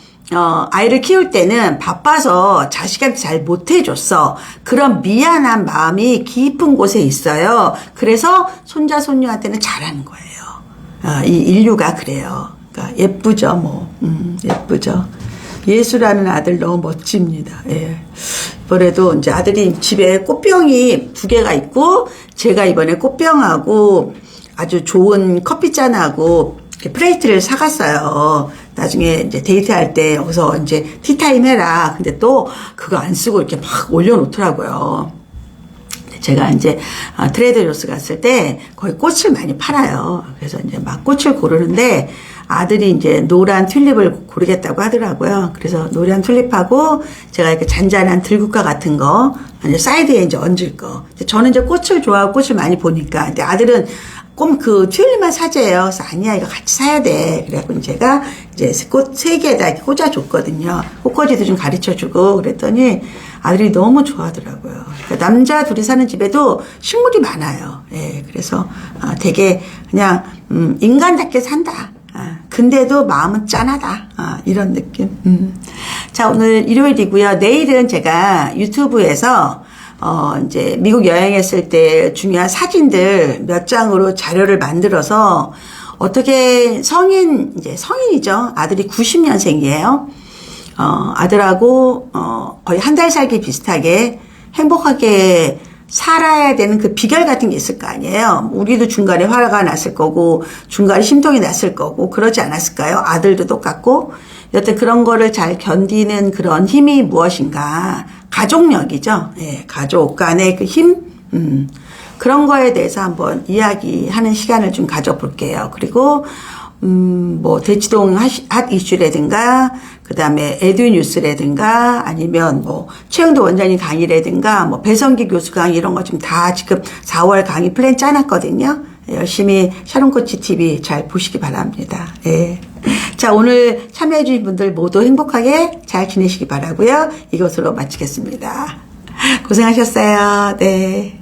아이를 키울 때는 바빠서 자식한테 잘 못해줬어. 그런 미안한 마음이 깊은 곳에 있어요. 그래서 손자, 손녀한테는 잘하는 거예요. 이 인류가 그래요. 그러니까 예쁘죠, 뭐. 예쁘죠. 예수라는 아들 너무 멋집니다. 예. 이번에도 이제 아들이 집에 꽃병이 2개가 있고, 제가 이번에 꽃병하고 아주 좋은 커피잔하고 플레이트를 사갔어요. 나중에 이제 데이트할 때 여기서 이제 티타임 해라. 근데 또 그거 안 쓰고 이렇게 막 올려놓더라고요. 제가 이제 트레이더조스 갔을 때 거기 꽃을 많이 팔아요. 그래서 이제 막 꽃을 고르는데 아들이 이제 노란 튤립을 고르겠다고 하더라고요. 그래서 노란 튤립하고 제가 이렇게 잔잔한 들국화 같은 거 이제 사이드에 이제 얹을 거. 저는 이제 꽃을 좋아하고 꽃을 많이 보니까 근데 아들은 꼭 그 튤립만 사재요. 그래서 아니야 이거 같이 사야 돼. 그래갖고 제가 이제 꽃 3개에다 이렇게 꽂아줬거든요. 꽃꽂이도 좀 가르쳐주고 그랬더니 아들이 너무 좋아하더라고요. 그러니까 남자 둘이 사는 집에도 식물이 많아요. 예, 그래서 되게 그냥 인간답게 산다. 근데도 마음은 짠하다. 이런 느낌. 자, 오늘 일요일이고요. 내일은 제가 유튜브에서 이제 미국 여행했을 때 중요한 사진들 몇 장으로 자료를 만들어서 어떻게 성인이죠. 아들이 90년생이에요. 아들하고 거의 한 달 살기 비슷하게 행복하게 살아야 되는 그 비결 같은 게 있을 거 아니에요. 우리도 중간에 화가 났을 거고 중간에 심통이 났을 거고 그러지 않았을까요? 아들도 똑같고 여튼 그런 거를 잘 견디는 그런 힘이 무엇인가. 가족력이죠. 예, 가족 간의 그 힘, 그런 거에 대해서 한번 이야기하는 시간을 좀 가져볼게요. 그리고 뭐 대치동 핫 이슈라든가 그다음에 에듀뉴스라든가 아니면 뭐 최영도 원장님 강의라든가 뭐 배성기 교수 강의 이런 거 지금 다 지금 4월 강의 플랜 짜놨거든요. 열심히 샤론코치 TV 잘 보시기 바랍니다. 예. 자, 오늘 참여해주신 분들 모두 행복하게 잘 지내시기 바라고요. 이것으로 마치겠습니다. 고생하셨어요. 네.